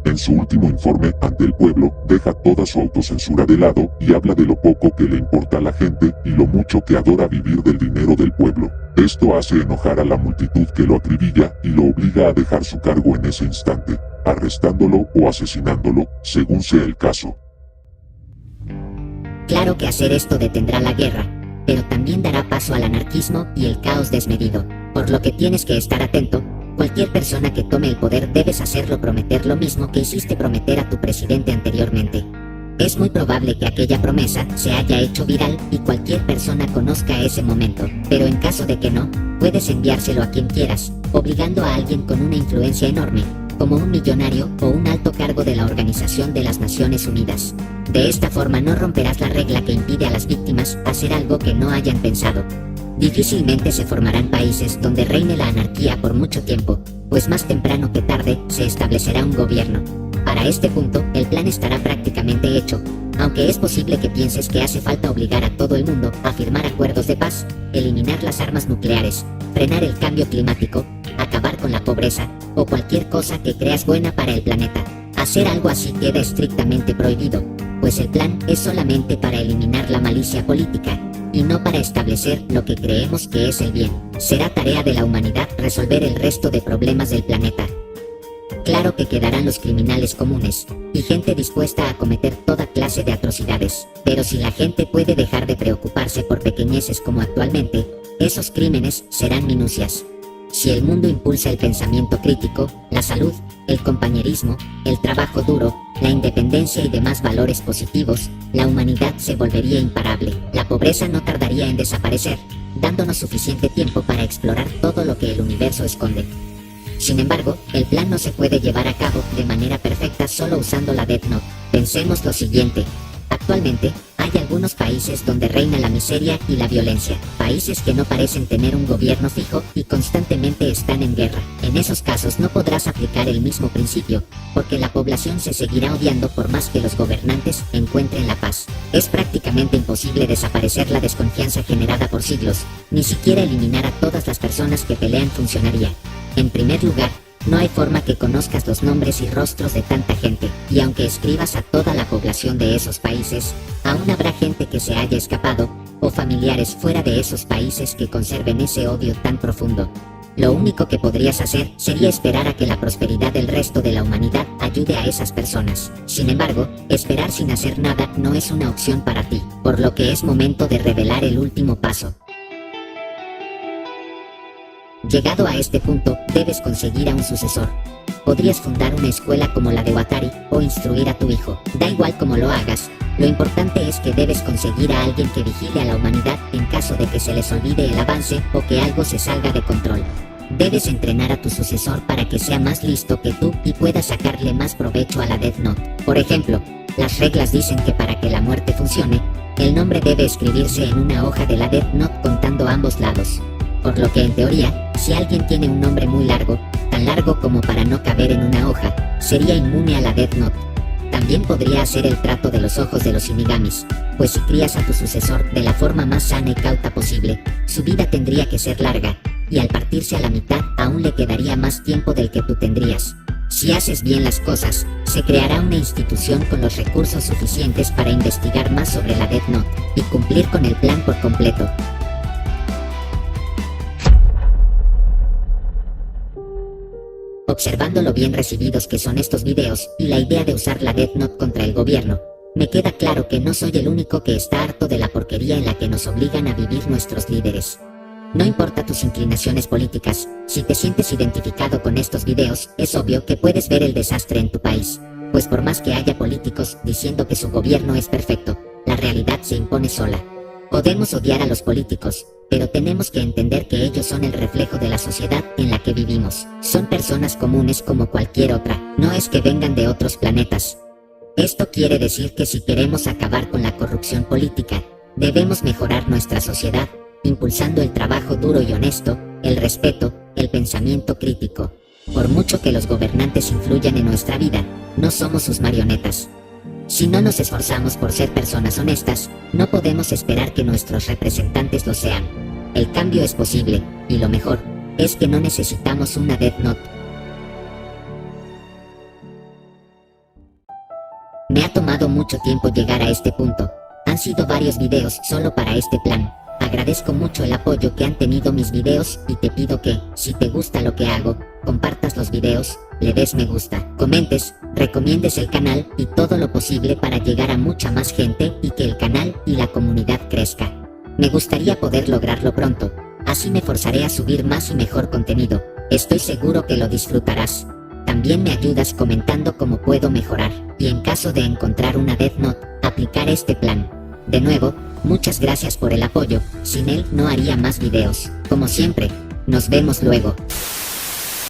En su último informe ante el pueblo, deja toda su autocensura de lado y habla de lo poco que le importa a la gente y lo mucho que adora vivir del dinero del pueblo. Esto hace enojar a la multitud que lo acribilla y lo obliga a dejar su cargo en ese instante, arrestándolo o asesinándolo, según sea el caso. Claro que hacer esto detendrá la guerra, pero también dará paso al anarquismo y el caos desmedido, por lo que tienes que estar atento. Cualquier persona que tome el poder debes hacerlo prometer lo mismo que hiciste prometer a tu presidente anteriormente. Es muy probable que aquella promesa se haya hecho viral y cualquier persona conozca ese momento, pero en caso de que no, puedes enviárselo a quien quieras, obligando a alguien con una influencia enorme, como un millonario o un alto cargo de la Organización de las Naciones Unidas. De esta forma no romperás la regla que impide a las víctimas hacer algo que no hayan pensado. Difícilmente se formarán países donde reine la anarquía por mucho tiempo, pues más temprano que tarde se establecerá un gobierno. Para este punto, el plan estará prácticamente hecho, aunque es posible que pienses que hace falta obligar a todo el mundo a firmar acuerdos de paz, eliminar las armas nucleares, frenar el cambio climático, acabar con la pobreza, o cualquier cosa que creas buena para el planeta. Hacer algo así queda estrictamente prohibido, pues el plan es solamente para eliminar la malicia política, y no para establecer lo que creemos que es el bien. Será tarea de la humanidad resolver el resto de problemas del planeta. Claro que quedarán los criminales comunes, y gente dispuesta a cometer toda clase de atrocidades, pero si la gente puede dejar de preocuparse por pequeñeces como actualmente, esos crímenes serán minucias. Si el mundo impulsa el pensamiento crítico, la salud, el compañerismo, el trabajo duro, la independencia y demás valores positivos, la humanidad se volvería imparable. La pobreza no tardaría en desaparecer, dándonos suficiente tiempo para explorar todo lo que el universo esconde. Sin embargo, el plan no se puede llevar a cabo de manera perfecta solo usando la Death Note. Pensemos lo siguiente. Actualmente, hay algunos países donde reina la miseria y la violencia, países que no parecen tener un gobierno fijo y constantemente están en guerra. En esos casos no podrás aplicar el mismo principio, porque la población se seguirá odiando por más que los gobernantes encuentren la paz. Es prácticamente imposible desaparecer la desconfianza generada por siglos, ni siquiera eliminar a todas las personas que pelean funcionaría. En primer lugar, no hay forma que conozcas los nombres y rostros de tanta gente, y aunque escribas a toda la población de esos países, aún habrá gente que se haya escapado, o familiares fuera de esos países que conserven ese odio tan profundo. Lo único que podrías hacer sería esperar a que la prosperidad del resto de la humanidad ayude a esas personas. Sin embargo, esperar sin hacer nada no es una opción para ti, por lo que es momento de revelar el último paso. Llegado a este punto, debes conseguir a un sucesor. Podrías fundar una escuela como la de Watari o instruir a tu hijo. Da igual cómo lo hagas, lo importante es que debes conseguir a alguien que vigile a la humanidad en caso de que se les olvide el avance o que algo se salga de control. Debes entrenar a tu sucesor para que sea más listo que tú y pueda sacarle más provecho a la Death Note. Por ejemplo, las reglas dicen que para que la muerte funcione, el nombre debe escribirse en una hoja de la Death Note contando ambos lados. Por lo que en teoría, si alguien tiene un nombre muy largo, tan largo como para no caber en una hoja, sería inmune a la Death Note. También podría hacer el trato de los ojos de los Shinigamis, pues si crías a tu sucesor de la forma más sana y cauta posible, su vida tendría que ser larga, y al partirse a la mitad aún le quedaría más tiempo del que tú tendrías. Si haces bien las cosas, se creará una institución con los recursos suficientes para investigar más sobre la Death Note, y cumplir con el plan por completo. Observando lo bien recibidos que son estos videos y la idea de usar la Death Note contra el gobierno, Me queda claro que no soy el único que está harto de la porquería en la que nos obligan a vivir nuestros líderes. No importa tus inclinaciones políticas, si te sientes identificado con estos videos, es obvio que puedes ver el desastre en tu país. Pues por más que haya políticos diciendo que su gobierno es perfecto, la realidad se impone sola. Podemos odiar a los políticos, pero tenemos que entender que ellos son el reflejo de la sociedad en la que vivimos. Son personas comunes como cualquier otra, no es que vengan de otros planetas. Esto quiere decir que si queremos acabar con la corrupción política, debemos mejorar nuestra sociedad, impulsando el trabajo duro y honesto, el respeto, el pensamiento crítico. Por mucho que los gobernantes influyan en nuestra vida, no somos sus marionetas. Si no nos esforzamos por ser personas honestas, no podemos esperar que nuestros representantes lo sean. El cambio es posible, y lo mejor, es que no necesitamos una Death Note. Me ha tomado mucho tiempo llegar a este punto. Han sido varios videos solo para este plan. Agradezco mucho el apoyo que han tenido mis videos y te pido que, si te gusta lo que hago, compartas los videos, le des me gusta, comentes, recomiendes el canal y todo lo posible para llegar a mucha más gente y que el canal y la comunidad crezca. Me gustaría poder lograrlo pronto, así me forzaré a subir más y mejor contenido. Estoy seguro que lo disfrutarás. También me ayudas comentando cómo puedo mejorar, y en caso de encontrar una Death Note, aplicar este plan. De nuevo, muchas gracias por el apoyo, sin él no haría más videos. Como siempre, nos vemos luego.